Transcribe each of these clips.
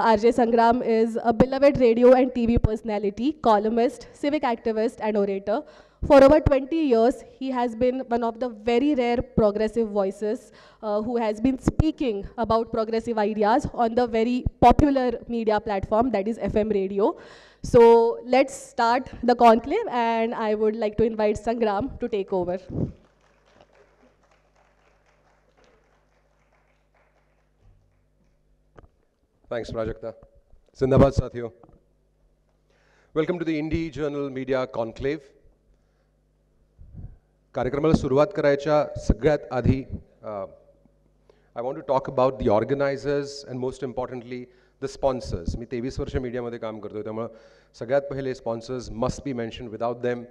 RJ Sangram is a beloved radio and TV personality, columnist, civic activist, and orator. For over 20 years, he has been one of the very rare progressive voices who has been speaking about progressive ideas on the very popular media platform that is FM radio. So let's start the conclave, and I would like to invite Sangram to take over. Thanks, Prajakta. Zindabad, Sathiyo. Welcome to the Indie Journal Media Conclave. कार्यक्रमाला सुरुवात करायच्या सगळ्यात आधी I want to talk about the organizers and most importantly the sponsors. मी 23 वर्ष मीडियामध्ये काम करतोय त्यामुळे सगळ्यात पहिले sponsors must be mentioned. Without them,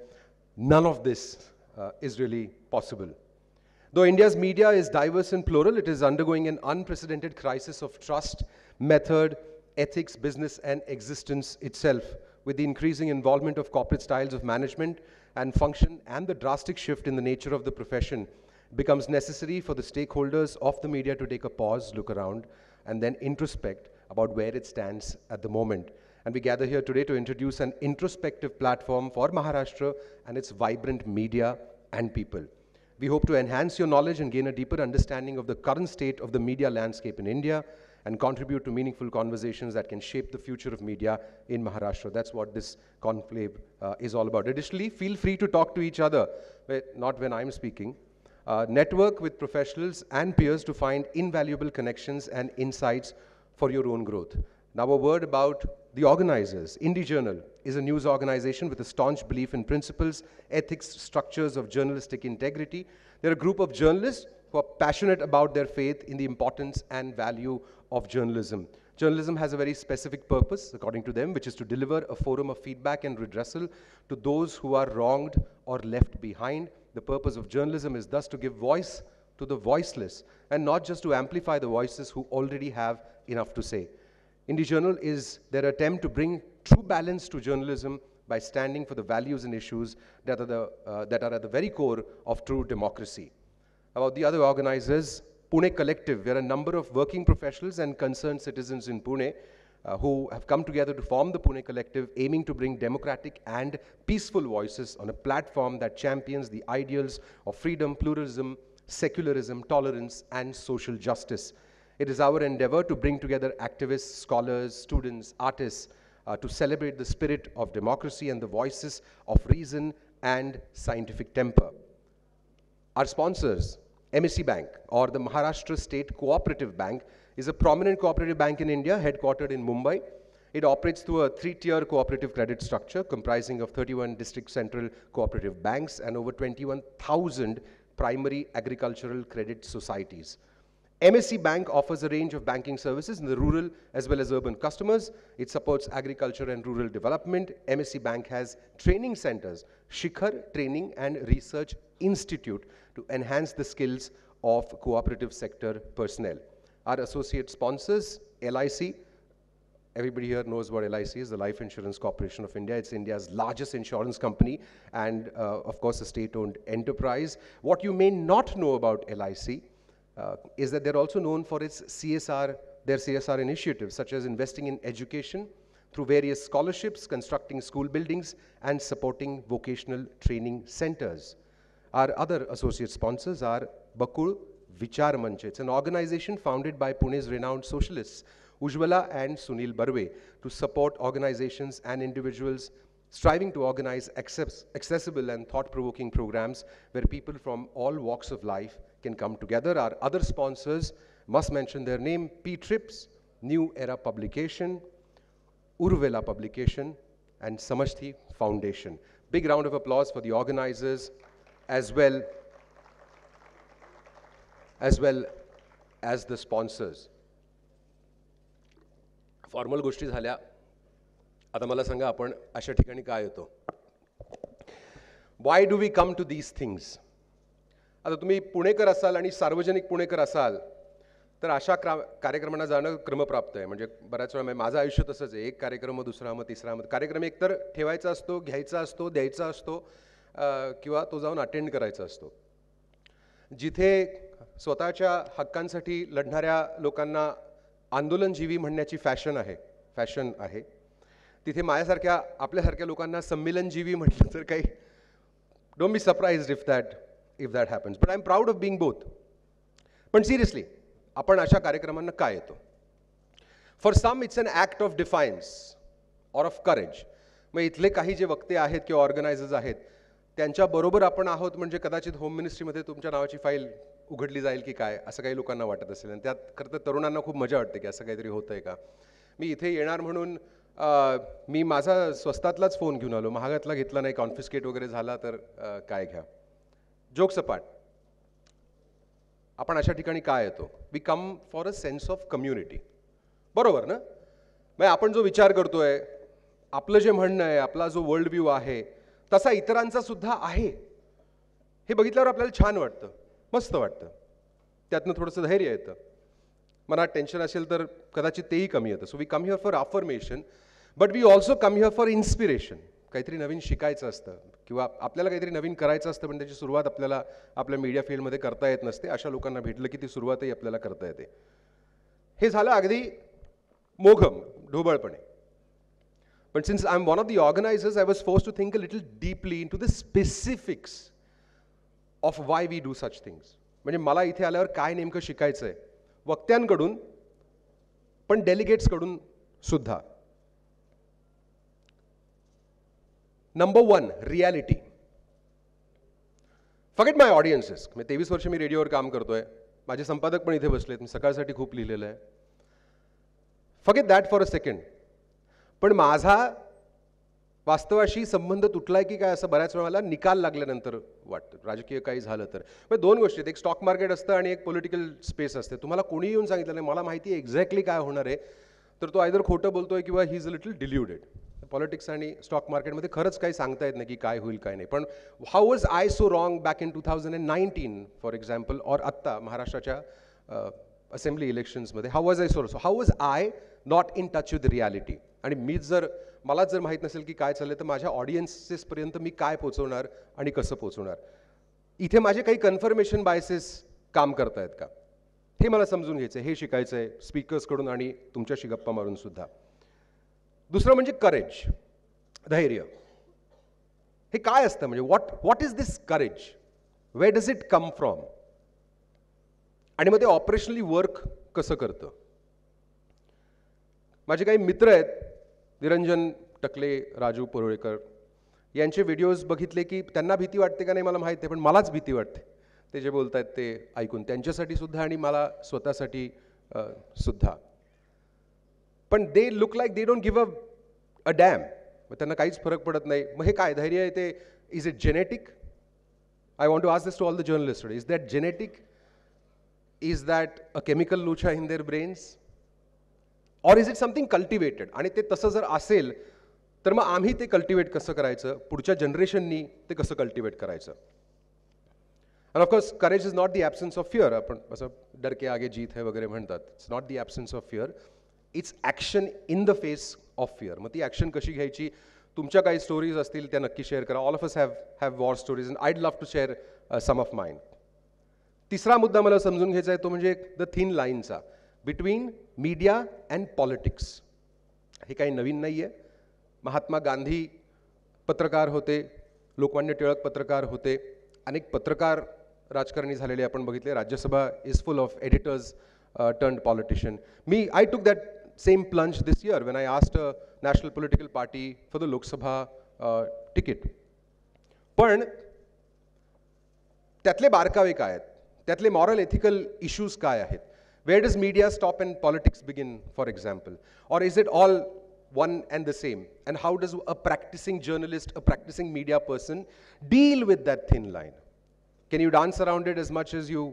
none of this is really possible. Though India's media is diverse and plural, it is undergoing an unprecedented crisis of trust, method, ethics, business, and existence itself, with the increasing involvement of corporate styles of management and function and the drastic shift in the nature of the profession becomes necessary for the stakeholders of the media to take a pause, look around, and then introspect about where it stands at the moment. And we gather here today to introduce an introspective platform for Maharashtra and its vibrant media and people. We hope to enhance your knowledge and gain a deeper understanding of the current state of the media landscape in India and contribute to meaningful conversations that can shape the future of media in Maharashtra. That's what this conclave is all about. Additionally, feel free to talk to each other, not when I'm speaking. Network with professionals and peers to find invaluable connections and insights for your own growth. Now a word about the organizers. Indie Journal is a news organization with a staunch belief in principles, ethics, structures of journalistic integrity. They're a group of journalists who are passionate about their faith in the importance and value of journalism. Journalism has a very specific purpose, according to them, which is to deliver a forum of feedback and redressal to those who are wronged or left behind. The purpose of journalism is thus to give voice to the voiceless and not just to amplify the voices who already have enough to say. Indie Journal is their attempt to bring true balance to journalism by standing for the values and issues that are at the very core of true democracy. About the other organizers, Pune Collective, we are a number of working professionals and concerned citizens in Pune who have come together to form the Pune Collective, aiming to bring democratic and peaceful voices on a platform that champions the ideals of freedom, pluralism, secularism, tolerance, and social justice. It is our endeavor to bring together activists, scholars, students, artists to celebrate the spirit of democracy and the voices of reason and scientific temper. Our sponsors, MSE Bank, or the Maharashtra State Cooperative Bank, is a prominent cooperative bank in India, headquartered in Mumbai. It operates through a three-tier cooperative credit structure comprising of 31 district central cooperative banks and over 21,000 primary agricultural credit societies. MSE Bank offers a range of banking services in the rural as well as urban customers. It supports agriculture and rural development. MSE Bank has training centers, Shikhar Training and Research Institute, to enhance the skills of cooperative sector personnel. Our associate sponsors, LIC. Everybody here knows what LIC is, the Life Insurance Corporation of India. It's India's largest insurance company and, of course, a state-owned enterprise. What you may not know about LIC is that they're also known for its their CSR initiatives, such as investing in education through various scholarships, constructing school buildings, and supporting vocational training centers. Our other associate sponsors are Bakul Vichar Manch. It's an organization founded by Pune's renowned socialists, Ujjwala and Sunil Barve, to support organizations and individuals striving to organize accessible and thought-provoking programs where people from all walks of life can come together. Our other sponsors must mention their name: P-Trips, New Era Publication, Urvela Publication, and Samashti Foundation. Big round of applause for the organizers as well as the sponsors. Formal गोष्टी झाल्या. आता मला सांगा, आपण अशा ठिकाणी काय येतो? Why do we come to these things? आता तुम्ही पुणेकर असाल आणि सार्वजनिक पुणेकर असाल तर अशा कार्यक्रमांना जाणं क्रमप्राप्त आहे. म्हणजे बऱ्याच वेळा माझं आयुष्य तसंच आहे. एक कार्यक्रम, दुसरा, मग तिसरा. मग कार्यक्रम एकतर ठेवायचा असतो, घ्यायचा असतो, द्यायचा असतो किंवा तो जाऊन अटेंड करायचा असतो. जिथे स्वतःच्या हक्कांसाठी लढणाऱ्या लोकांना आंदोलनजीवी म्हणण्याची फॅशन आहे. तिथे माझ्यासारख्या आपल्यासारख्या लोकांना संमेलनजीवी म्हटलं तर काही don't be surprised if that happens, but I am proud of being both. पण सिरियसली आपण अशा कार्यक्रमांना काय येतो? For some it's an act of defiance or of courage. मग इथले काही जे वक्ते आहेत किंवा ऑर्गनायझर्स आहेत त्यांच्याबरोबर आपण आहोत म्हणजे कदाचित होम मिनिस्ट्रीमध्ये तुमच्या नावाची फाईल उघडली जाईल की काय, असं काही लोकांना वाटत असेल. आणि त्यात खरं तर तरुणांना खूप मजा वाटते की असं काहीतरी होतं आहे का. मी इथे येणार म्हणून मी माझा स्वस्तातलाच फोन घेऊन आलो, महागातला घेतला नाही. कॉन्फिस्केट वगैरे झाला तर काय घ्या. जोक्स अपार्ट, आपण अशा ठिकाणी काय येतो? We come for a sense of community. बरोबर ना? मग आपण जो विचार करतोय, आपलं जे म्हणणं आहे, आपला जो वर्ल्ड व्ह्यू आहे तसा इतरांचा सुद्धा आहे, हे बघितल्यावर आपल्याला छान वाटतं, मस्त वाटतं. त्यातनं थोडंसं धैर्य येतं. मनात टेन्शन असेल तर कदाचित तेही कमी येतं. So we come here for affirmation, but we also come here for inspiration. काहीतरी नवीन शिकायचं असतं किंवा आपल्याला काहीतरी नवीन करायचं असतं, पण त्याची सुरुवात आपल्याला आपल्या मीडिया फील्डमध्ये करता येत नसते. अशा लोकांना भेटलं की ती सुरुवातही आपल्याला करता येते. हे झालं अगदी मोघम, ढोबळपणे. But since I'm one of the organizers, I was forced to think a little deeply into the specifics of why we do such things. म्हणजे मला इथे आल्यावर काय नेमकं शिकायचं आहे, वक्त्यांकडून पण डेलिगेट्सकडून सुद्धा. Number 1, reality. Forget my audiences. मी 23 वर्ष मी रेडिओवर काम करतोय, माझे संपादक पण इथे बसलेत, मी सकाळसाठी खूप लिहिलेलं आहे. Forget that for a second. पण माझा वास्तवाशी संबंध तुटलाय की काय असं बऱ्याच वेळा मला निकाल लागल्यानंतर वाटतं, राजकीय काही झालं तर. मग 2 गोष्टी आहेत, एक स्टॉक मार्केट असतं आणि एक पॉलिटिकल स्पेस असते. तुम्हाला कोणी येऊन सांगितलं नाही, मला माहिती आहे एक्झॅक्टली काय होणार आहे, तर तो आयदर खोटं बोलतोय किंवा he is a little deluded. Politics आणि स्टॉक मार्केटमध्ये खरंच काही सांगता येत नाही की काय होईल काय नाही. पण how was I so wrong back in 2019 for example, और आत्ता महाराष्ट्राच्या असेंब्ली इलेक्शन्समध्ये how was I how was I not in touch with reality. आणि मलाच जर माहीत नसेल की काय चाललं तर माझ्या ऑडियन्सेसपर्यंत मी काय पोचवणार आणि कसं पोचवणार. इथे माझे काही कन्फर्मेशन बायसेस काम करतायत का, हे मला समजून घ्यायचं आहे, हे शिकायचं आहे स्पीकर्सकडून आणि तुमच्याशी गप्पा मारून सुद्धा. दुसरं म्हणजे करेज, धैर्य. हे काय असतं, म्हणजे what is this courage, where does it come from, आणि मग ते ऑपरेशनली वर्क कसं करतं. माझे काही मित्र आहेत, निरंजन टकले, राजू परुळेकर, यांचे व्हिडिओज बघितले की त्यांना भीती वाटते का नाही मला माहीत नाही, पण मलाच भीती वाटते ते जे बोलत आहेत ते ऐकून, त्यांच्यासाठी सुद्धा आणि मला स्वतःसाठी सुद्धा. पण they look like they don't give a damn. मग त्यांना काहीच फरक पडत नाही. मग हे काय धैर्य आहे ते? Is it genetic? I want to ask this to all the journalist today. Is that genetic? Is that a chemical लुछा in their brains? Or is it something cultivated? आणि ते तसं जर असेल तर मग आम्ही ते कल्टिवेट कसं करायचं, पुढच्या जनरेशननी ते कसं कल्टिवेट करायचं. And of course courage is not the absence of fear. आपण असं डर के आगे जीत है वगैरे म्हणतात. It's not the absence of fear, it's action in the face of fear. मग ती ॲक्शन कशी घ्यायची? तुमच्या काही स्टोरीज असतील त्या नक्की शेअर करा. All of us have war stories and I'd love to share some of mine. तिसरा मुद्दा मला समजून घ्यायचा आहे तो म्हणजे द थिन लाईनचा बिटवीन मीडिया अँड पॉलिटिक्स. हे काही नवीन नाही आहे. महात्मा गांधी पत्रकार होते, लोकमान्य टिळक पत्रकार होते, अनेक पत्रकार राजकारणी झालेले आपण बघितले. Rajya Sabha is full of editors turned politician. आय टूक that same plunge this year when I asked a national political party for the Lok Sabha ticket. पण त्यातले बारकावे काय आहेत, त्यातले मॉरल एथिकल इश्यूज काय आहेत? Where does media stop and politics begin, for example? Or is it all one and the same? And how does a practicing journalist, a practicing media person deal with that thin line? Can you dance around it as much as you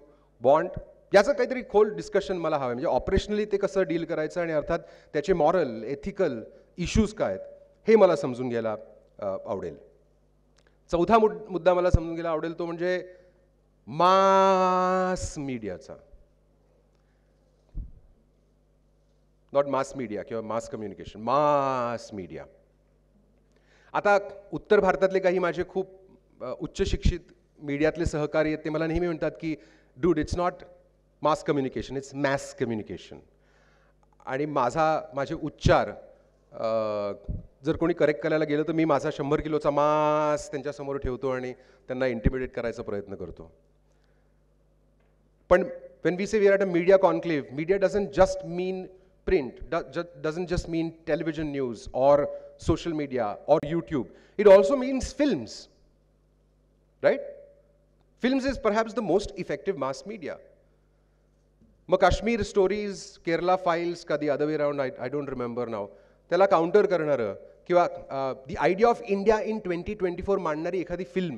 want? याचं काहीतरी खोल discussion मला हवं आहे. म्हणजे operationally ते कसं deal करायचं आणि अर्थात त्याचे मॉरल एथिकल इश्यूज काय आहेत हे मला समजून घ्यायला आवडेल. चौथा मुद्दा मला समजून घ्यायला आवडेल तो म्हणजे मास मीडियाचा. नॉट मास मीडिया किंवा मास कम्युनिकेशन, मास मीडिया. आता उत्तर भारतातले काही माझे खूप उच्च शिक्षित मीडियातले सहकारी आहेत ते मला नेहमी म्हणतात की dude, it's not mass communication, it's mass communication. आणि माझे उच्चार जर कोणी करेक्ट करायला गेलं तर मी माझा 100 किलोचा मास त्यांच्यासमोर ठेवतो आणि त्यांना इंटिमिडेट करायचा प्रयत्न करतो. पण when we say we are at a media conclave, media doesn't just mean print, doesn't just mean television news or social media or YouTube. It also means films, right? Films is perhaps the most effective mass media. मग Kashmir stories, Kerala files का the other way around, I don't remember नाव, त्याला counter करणारं किंवा the idea of India in 2024 मांडणारी एखादी film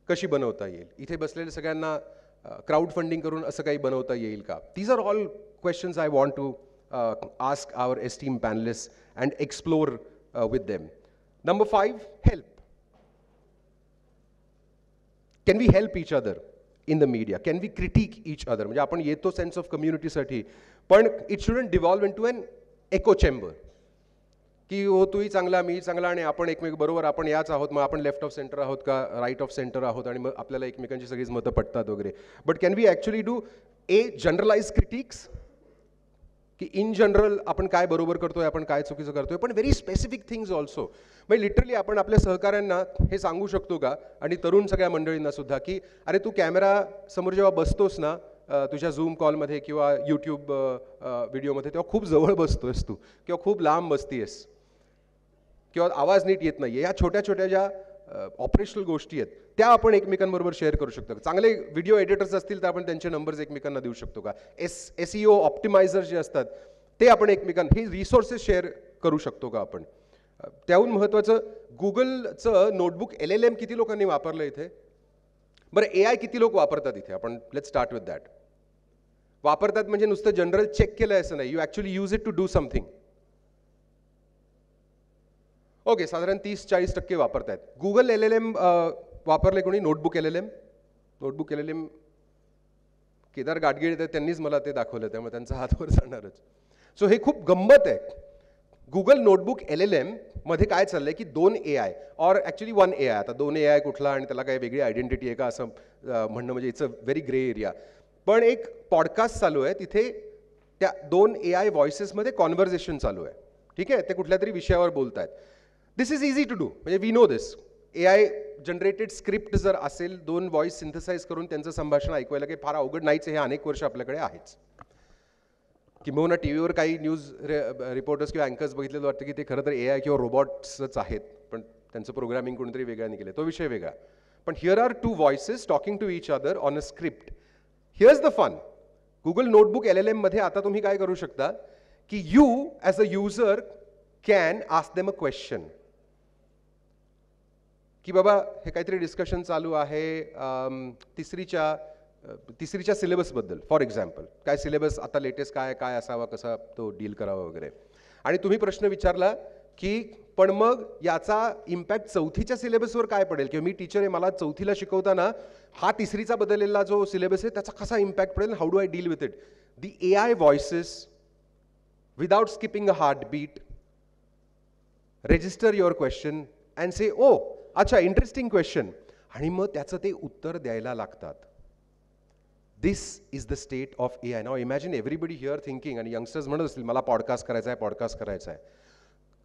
कशी बनवता येईल, इथे बसलेल्या सगळ्यांना क्राऊड फंडिंग करून असं काही बनवता येईल का? These are all questions I want to ask our esteem panellist and explore with them. Number 5, help. Can we help each other in the media? Can we critique each other? म्हणजे आपण येतो sense of कम्युनिटीसाठी, पण it shouldn't devolve into an echo chamber की हो तूही चांगला मीही चांगला आणि आपण एकमेक बरोबर आपण याच आहोत, मग आपण लेफ्ट ऑफ सेंटर आहोत का राईट ऑफ सेंटर आहोत आणि मग आपल्याला एकमेकांची सगळीच मतं पटतात वगैरे. But can we actually do generalise critics की इन जनरल आपण काय बरोबर करतोय, आपण काय चुकीचं करतोय, पण व्हेरी स्पेसिफिक थिंग्स ऑल्सो. म्हणजे लिटरली आपण आपल्या सहकाऱ्यांना हे सांगू शकतो का, आणि तरुण सगळ्या मंडळींना सुद्धा, की अरे तू कॅमेरा समोर जेव्हा बसतोस ना तुझ्या झूम कॉलमध्ये किंवा यूट्यूब व्हिडिओमध्ये, तेव्हा खूप जवळ बसतोयस तू किंवा खूप लांब बसतीयस किंवा आवाज नीट येत नाही. या छोट्या छोट्या ज्या ऑपरेशनल गोष्टी आहेत त्या आपण एकमेकांबरोबर शेअर करू शकतो. चांगले व्हिडिओ एडिटर्स असतील तर आपण त्यांचे नंबर्स एकमेकांना देऊ शकतो का? SEO ऑप्टिमायझर जे असतात ते आपण एकमेकांना हे रिसोर्सेस शेअर करू शकतो का आपण? त्याहून महत्त्वाचं, गुगलचं नोटबुक LLM किती लोकांनी वापरलं इथे? बरं, AI किती लोक वापरतात इथे? आपण लेट्स स्टार्ट विथ दॅट. वापरतात म्हणजे नुसतं जनरल चेक केलं असं नाही, you actually use it to do something. Okay, साधारण 30-40% वापरतायत. गुगल LLM वापरले कोणी? नोटबुक LLM केदार गाडगीळ आहेत, त्यांनीच मला ते दाखवलं, त्यामुळे त्यांचा हात वर जाणारच. सो हे खूप गंमत आहे. गुगल नोटबुक LLM मध्ये काय चाललंय की 2 AI और ॲक्च्युली 1 AI. आता 2 AI कुठला आणि त्याला काही वेगळी आयडेंटिटी आहे का असं म्हणणं म्हणजे it's a very grey area. पण एक पॉडकास्ट चालू आहे, तिथे त्या 2 AI व्हॉइसेसमध्ये कॉन्व्हर्सेशन चालू आहे. ठीक आहे, ते कुठल्या तरी विषयावर बोलत आहेत. This is easy to do, म्हणजे we know this. AI generated script जर असेल, 2 व्हॉइस सिंथसाइज करून त्यांचं संभाषण ऐकवायला काही फार अवघड नाहीच. हे अनेक वर्ष आपल्याकडे आहेच. किंबहुना टी व्हीवर काही न्यूज रिपोर्टर्स किंवा अँकर्स बघितलेलं वाटतं की ते खरं तर AI किंवा रोबॉट्सच आहेत, पण त्यांचं प्रोग्रामिंग कोणीतरी वेगळ्याने केलं, तो विषय वेगळा. पण here are 2 voices talking to each other on a script. Here's the fun. Google notebook LLM मध्ये आता तुम्ही काय करू शकता की you as a user can ask them a question की बाबा हे काहीतरी डिस्कशन चालू आहे तिसरीच्या सिलेबसबद्दल. फॉर एक्झाम्पल, काय सिलेबस आता लेटेस्ट काय असावा, कसा तो डील करावा वगैरे, आणि तुम्ही प्रश्न विचारला की पण मग याचा इम्पॅक्ट 4थीच्या सिलेबसवर काय पडेल, किंवा मी टीचर आहे, मला 4थीला शिकवताना हा 3रीचा बदललेला जो सिलेबस आहे त्याचा कसा इम्पॅक्ट पडेल, how do I deal with it. The AI voices without skipping a heartbeat register your question and say oh अच्छा इंटरेस्टिंग क्वेश्चन, आणि मग त्याचं ते उत्तर द्यायला लागतात. This is the state of AI. Now imagine everybody here thinking, आणि youngsters म्हणत असतील मला पॉडकास्ट करायचा आहे.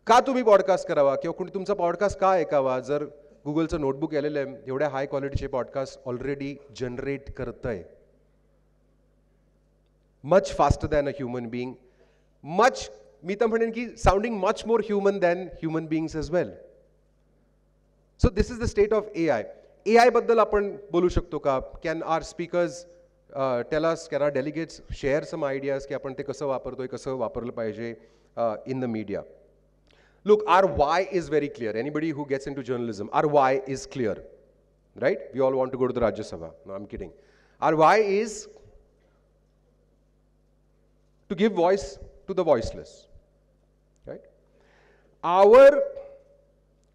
का तुम्ही पॉडकास्ट करावा किंवा कोणी तुमचा पॉडकास्ट का ऐकावा, जर गुगलचं नोटबुक LLM एवढ्या हाय क्वालिटीचे पॉडकास्ट ऑलरेडी जनरेट करतंय, much faster than a human being, much, मी तर म्हणेन की sounding much more human than human beings as well. So this is the state of AI. AI बद्दल आपण बोलू शकतो का? Can our speakers tell us, can our delegates share some ideas की आपण ते कसं वापरतोय, कसं वापरलं पाहिजे in the media. Look, our why is very clear. Anybody who gets into journalism, our why is clear, right? We all want to go to the Rajya Sabha. No, I'm kidding. Our why is to give voice to the voiceless, right? Our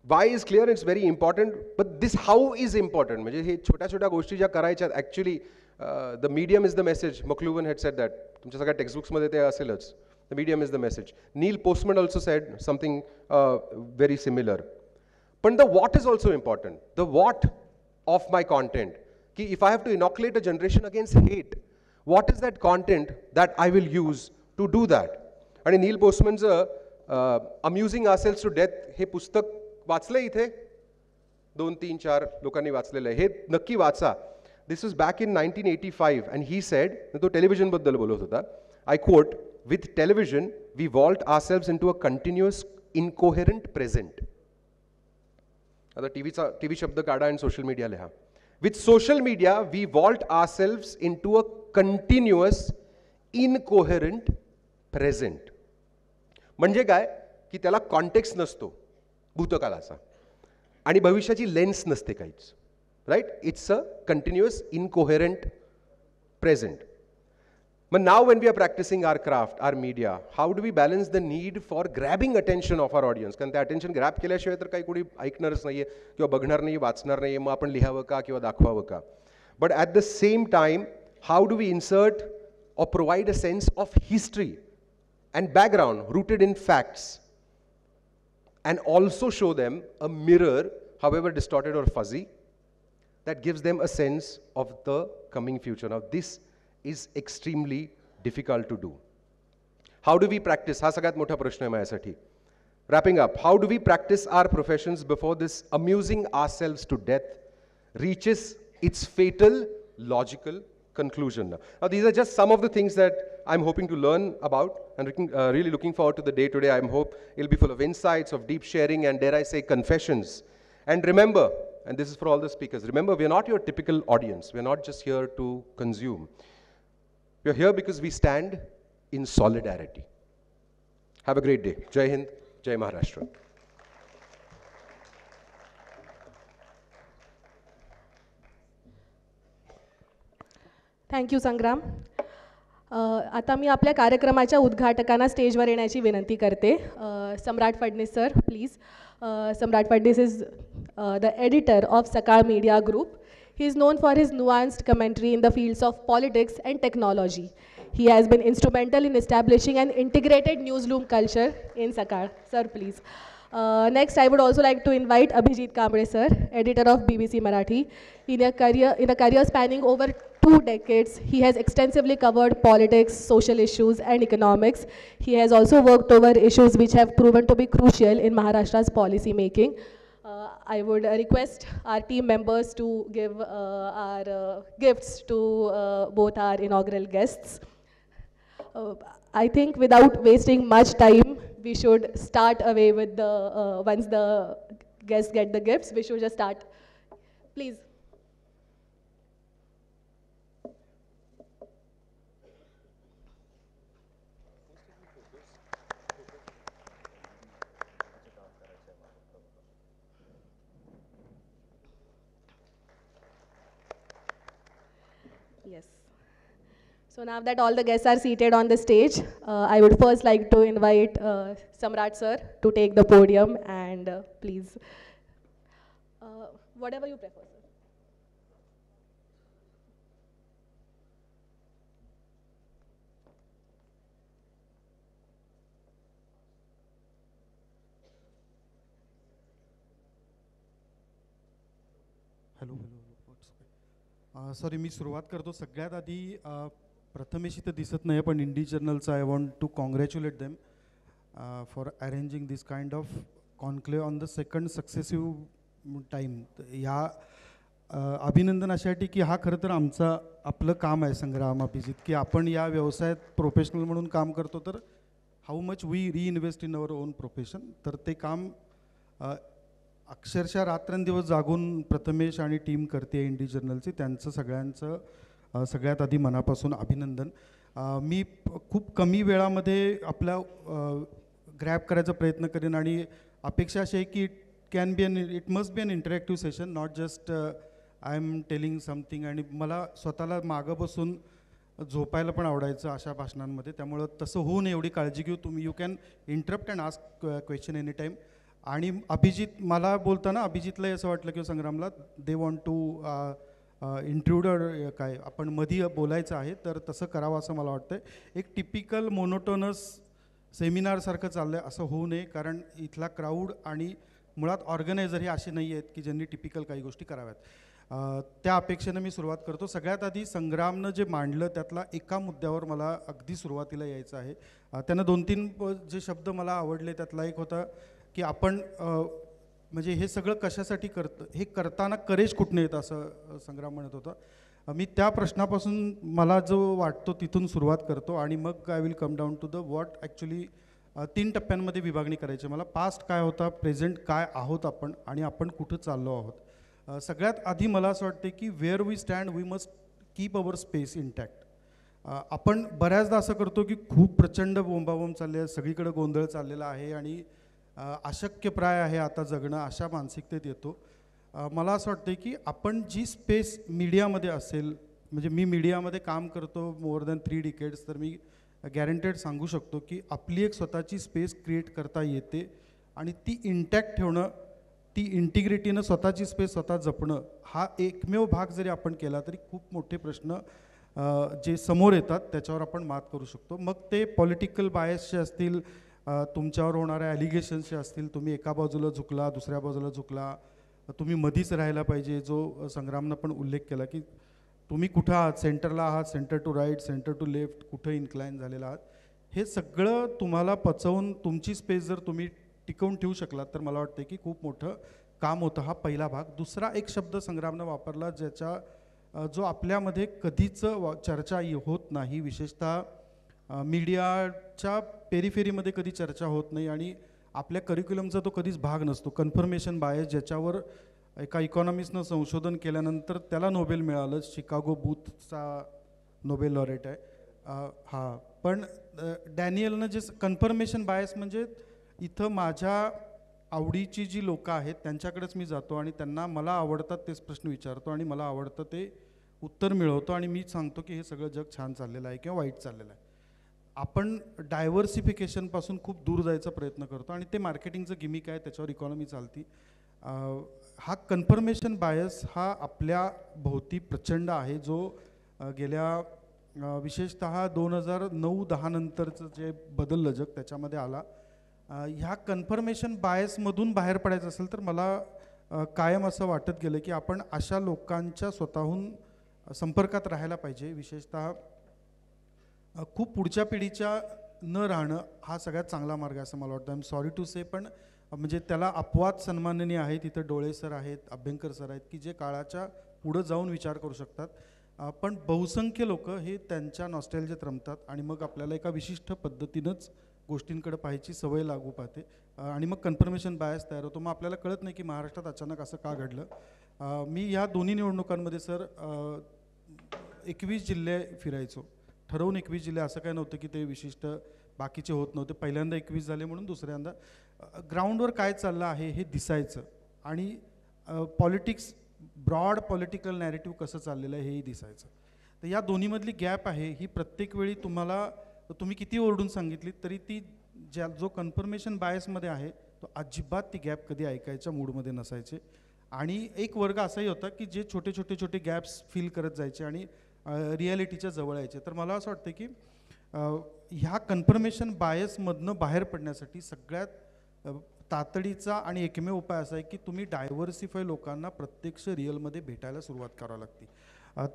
why is clear, it's very important, but this how is important. म्हणजे हे छोट्या छोट्या गोष्टी ज्या करायच्या, actually the medium is the message. McLuhan had said that. तुमच्या सगळ्या टेक्स्टबुक्समध्ये ते असेलच. The medium is the message. Neil Postman also said something very similar. But the what is also important. The what of my content. Ki if I have to inoculate a generation against hate, what is that content that I will use to do that? आणि नील पोस्टमनचं अम्युझिंग ourselves to death हे पुस्तक वाचलं इथे 2-3-4 लोकांनी वाचलेलं आहे. हे नक्की वाचा. This is back in 1985 and he said, तो टेलिव्हिजनबद्दल बोलत होता, I quote, with television we vault ourselves into a continuous incoherent present. आता टीव्ही शब्द काढा आणि सोशल मीडिया लिहा. With social media we vault ourselves into a continuous incoherent present. म्हणजे काय की त्याला कॉन्टेक्स्ट नसतो भूतकाळाचा आणि भविष्याची लेन्स नसते काहीच. Right, it's a continuous incoherent present. मग नाव when we are practising our craft, our media, how do we balance the need for grabbing attention of our audience. कारण ते अटेन्शन ग्रॅब केल्याशिवाय तर काही कोणी ऐकणारच नाही आहे किंवा बघणार नाही, वाचणार नाही, मग आपण लिहावं का किंवा दाखवावं का. But at the same time how do we insert or provide a sense of history and background rooted in facts and also show them a mirror, however distorted or fuzzy, that gives them a sense of the coming future. Now this is extremely difficult to do. How do we practice? हा सगळ्यात मोठा प्रश्न आहे माझ्यासाठी. Wrapping up, how do we practice our professions before this amusing ourselves to death reaches its fatal logical conclusion? Now these are just some of the things that I'm hoping to learn about and really looking forward to the day today. I hope it'll be full of insights, of deep sharing, and dare I say confessions. And remember, and this is for all the speakers, remember we're not your typical audience. We're not just here to consume. We're here because we stand in solidarity. Have a great day. Jai Hind, Jai Maharashtra. Thank you संग्राम. आता मी आपल्या कार्यक्रमाच्या उद्घाटकांना स्टेजवर येण्याची विनंती करते. सम्राट Phadnis sir, please. Samrat Phadnis is the editor of Sakal media group. He is known for his nuanced commentary in the fields of politics and technology. He has been instrumental in establishing an integrated newsroom culture in Sakal. Sir, please. Next, I would also like to invite Abhijit Kamble sir, editor of BBC Marathi. In a career spanning over 2 decades, he has extensively covered politics, social issues, and economics. He has also worked over issues which have proven to be crucial in Maharashtra's policy making. I would request our team members to give our gifts to both our inaugural guests. I think without wasting much time, we should start away with the, once the guests get the gifts, we should just start. Please. Yes. So now that all the guests are seated on the stage, I would first like to invite Samrat sir to take the podium and please, whatever you prefer, sir. Hello. Sorry, मी सुरुवात करतो. सगळ्यात आधी प्रथमेश इथं दिसत नाही, पण indie जर्नलचं I want to congratulate them for arranging this kind of conclave on the second successive time. ह्या अभिनंदन अशासाठी की हा खरं तर आपलं काम आहे संग्राम, अभिजित, की आपण या व्यवसायात प्रोफेशनल म्हणून काम करतो, तर how much we reinvest in our own profession. तर ते काम अक्षरशः रात्रंदिवस जागून प्रथमेश आणि टीम करते इंडी जर्नलची. त्यांचं सगळ्यात आधी मनापासून अभिनंदन. मी खूप कमी वेळामध्ये आपला ग्रॅब करायचा प्रयत्न करेन आणि अपेक्षा अशी आहे की it must be an interactive session, not just I am telling something. आणि मला स्वतःला मागं बसून झोपायला पण आवडायचं अशा भाषणांमध्ये, त्यामुळं तसं होऊ नये एवढी काळजी घेऊ. You can interrupt and ask question any time. आणि अभिजित, मला बोलताना अभिजितलाही असं वाटलं किंवा संग्रामला दे वॉन्ट टू इंट्रुडर, काय आपण मधी बोलायचं आहे, तर तसं करावं असं मला वाटतं. एक टिपिकल मोनोटोनस सेमिनारसारखं चाललं आहे असं होऊ नये, कारण इथला क्राऊड आणि मुळात ऑर्गनायझर हे असे नाही आहेत की ज्यांनी टिपिकल काही गोष्टी कराव्यात. त्या अपेक्षेनं मी सुरुवात करतो. सगळ्यात आधी संग्रामनं जे मांडलं त्यातला एका मुद्द्यावर मला अगदी सुरुवातीला यायचं आहे. त्यानं 2-3 जे शब्द मला आवडले त्यातला एक होता की आपण म्हणजे हे सगळं कशासाठी करतं, हे करताना करेज कुठनं येतं असं संग्राम म्हणत होता. मी त्या प्रश्नापासून मला जो वाटतो तिथून सुरुवात करतो आणि मग I will come down to the what actually 3 टप्प्यांमध्ये विभागणी करायची मला. पास्ट काय होता, प्रेझेंट काय आहोत आपण आणि आपण कुठं चाललो आहोत. सगळ्यात आधी मला असं वाटते की where we stand we must keep our space intact. आपण बऱ्याचदा असं करतो की खूप प्रचंड बोंबाबोंब चालले आहे, सगळीकडे गोंधळ चाललेला आहे आणि अशक्यप्राय आहे आता जगणं, अशा मानसिकतेत येतो. मला असं वाटतं की आपण जी स्पेस मीडियामध्ये असेल, म्हणजे मी मीडियामध्ये काम करतो मोर दॅन 3 डिकेड्स, तर मी गॅरंटेड सांगू शकतो की आपली एक स्वतःची स्पेस क्रिएट करता येते आणि ती इंटॅक्ट ठेवणं, ती इंटिग्रिटीनं स्वतःची स्पेस स्वतः जपणं, हा एकमेव भाग जरी आपण केला तरी खूप मोठे प्रश्न जे समोर येतात त्याच्यावर आपण मात करू शकतो. मग ते पॉलिटिकल बायसचे असतील, तुमच्यावर होणाऱ्या ॲलिगेशन्सचे असतील, तुम्ही एका बाजूला झुकला, दुसऱ्या बाजूला झुकला, तुम्ही मधीच राहायला पाहिजे, जो संग्रामनं पण उल्लेख केला की तुम्ही कुठं आहात, सेंटरला आहात, centre to right, centre to left, कुठं इन्क्लाइन झालेला आहात, हे सगळं तुम्हाला पचवून तुमची स्पेस जर तुम्ही टिकवून ठेवू शकलात तर मला वाटतं की खूप मोठं काम होतं. हा पहिला भाग. दुसरा एक शब्द संग्रामनं वापरला ज्याच्या जो आपल्यामध्ये कधीच चर्चा होत नाही, विशेषतः मीडियाच्या पेरिफेरीमध्ये कधी चर्चा होत नाही आणि आपल्या करिक्युलमचा तो कधीच भाग नसतो. कन्फर्मेशन बायस, ज्याच्यावर एका इकॉनॉमिस्टनं संशोधन केल्यानंतर त्याला नोबेल मिळालं, शिकागो बूथचा नोबेल लॉरेट आहे हा. पण डॅनियलनं जे कन्फर्मेशन बायस म्हणजे इथं माझ्या आवडीची जी लोकं आहेत त्यांच्याकडेच मी जातो आणि त्यांना मला आवडतात तेच प्रश्न विचारतो आणि मला आवडतं ते उत्तर मिळवतो आणि मी सांगतो की हे सगळं जग छान चाललेलं आहे किंवा वाईट चाललेलं आहे. आपण डायव्हर्सिफिकेशनपासून खूप दूर जायचा प्रयत्न करतो आणि ते मार्केटिंगचं गिमिक आहे, त्याच्यावर इकॉनॉमी चालती. हा कन्फर्मेशन बायस हा आपल्या भोवती प्रचंड आहे, जो गेल्या विशेषतः 2009-10 नंतरचं जे बदललं जग त्याच्यामध्ये आला. ह्या कन्फर्मेशन बायसमधून बाहेर पडायचं असेल तर मला कायम असं वाटत गेलं की आपण अशा लोकांच्या स्वतःहून संपर्कात राहायला पाहिजे. विशेषतः खूप पुढच्या पिढीच्या न राहणं हा सगळ्यात चांगला मार्ग आहे असं मला वाटतं. आय एम सॉरी टू से, पण म्हणजे त्याला अपवाद सन्माननीय आहे. तिथं डोळे सर आहेत, अभ्यंकर सर आहेत की जे काळाच्या पुढं जाऊन विचार करू शकतात. पण बहुसंख्य लोक हे त्यांच्या नॉस्टॅल्जियात रमतात आणि मग आपल्याला एका विशिष्ट पद्धतीनंच गोष्टींकडे पाहायची सवय लागू पाहते आणि मग कन्फर्मेशन बायस तयार होतो. मग आपल्याला कळत नाही की महाराष्ट्रात अचानक असं का घडलं. मी ह्या दोन्ही निवडणुकांमध्ये सर 21 जिल्हे फिरायचो, ठरवून 21 जिल्हे, असं काय नव्हतं की ते विशिष्ट बाकीचे होत नव्हते. पहिल्यांदा 21 झाले म्हणून दुसऱ्यांदा ग्राउंडवर काय चाललं आहे हे दिसायचं आणि पॉलिटिक्स, ब्रॉड पॉलिटिकल नॅरेटिव्ह कसं चाललेलं आहे हेही दिसायचं. तर या दोन्हीमधली गॅप आहे ही प्रत्येक वेळी तुम्ही किती ओरडून सांगितली तरी ती जो कन्फर्मेशन बायसमध्ये आहे तो अजिबात ती गॅप कधी ऐकायच्या मूडमध्ये नसायचे. आणि एक वर्ग असाही होता की जे छोटे छोटे छोटे गॅप्स फील करत जायचे आणि रिॲलिटीच्या जवळ यायचे. तर मला असं वाटतं की ह्या कन्फर्मेशन बायसमधनं बाहेर पडण्यासाठी सगळ्यात तातडीचा आणि एकमेव उपाय असा आहे की तुम्ही डायव्हर्सिफाय लोकांना प्रत्यक्ष रिअलमध्ये भेटायला सुरुवात करावी लागते.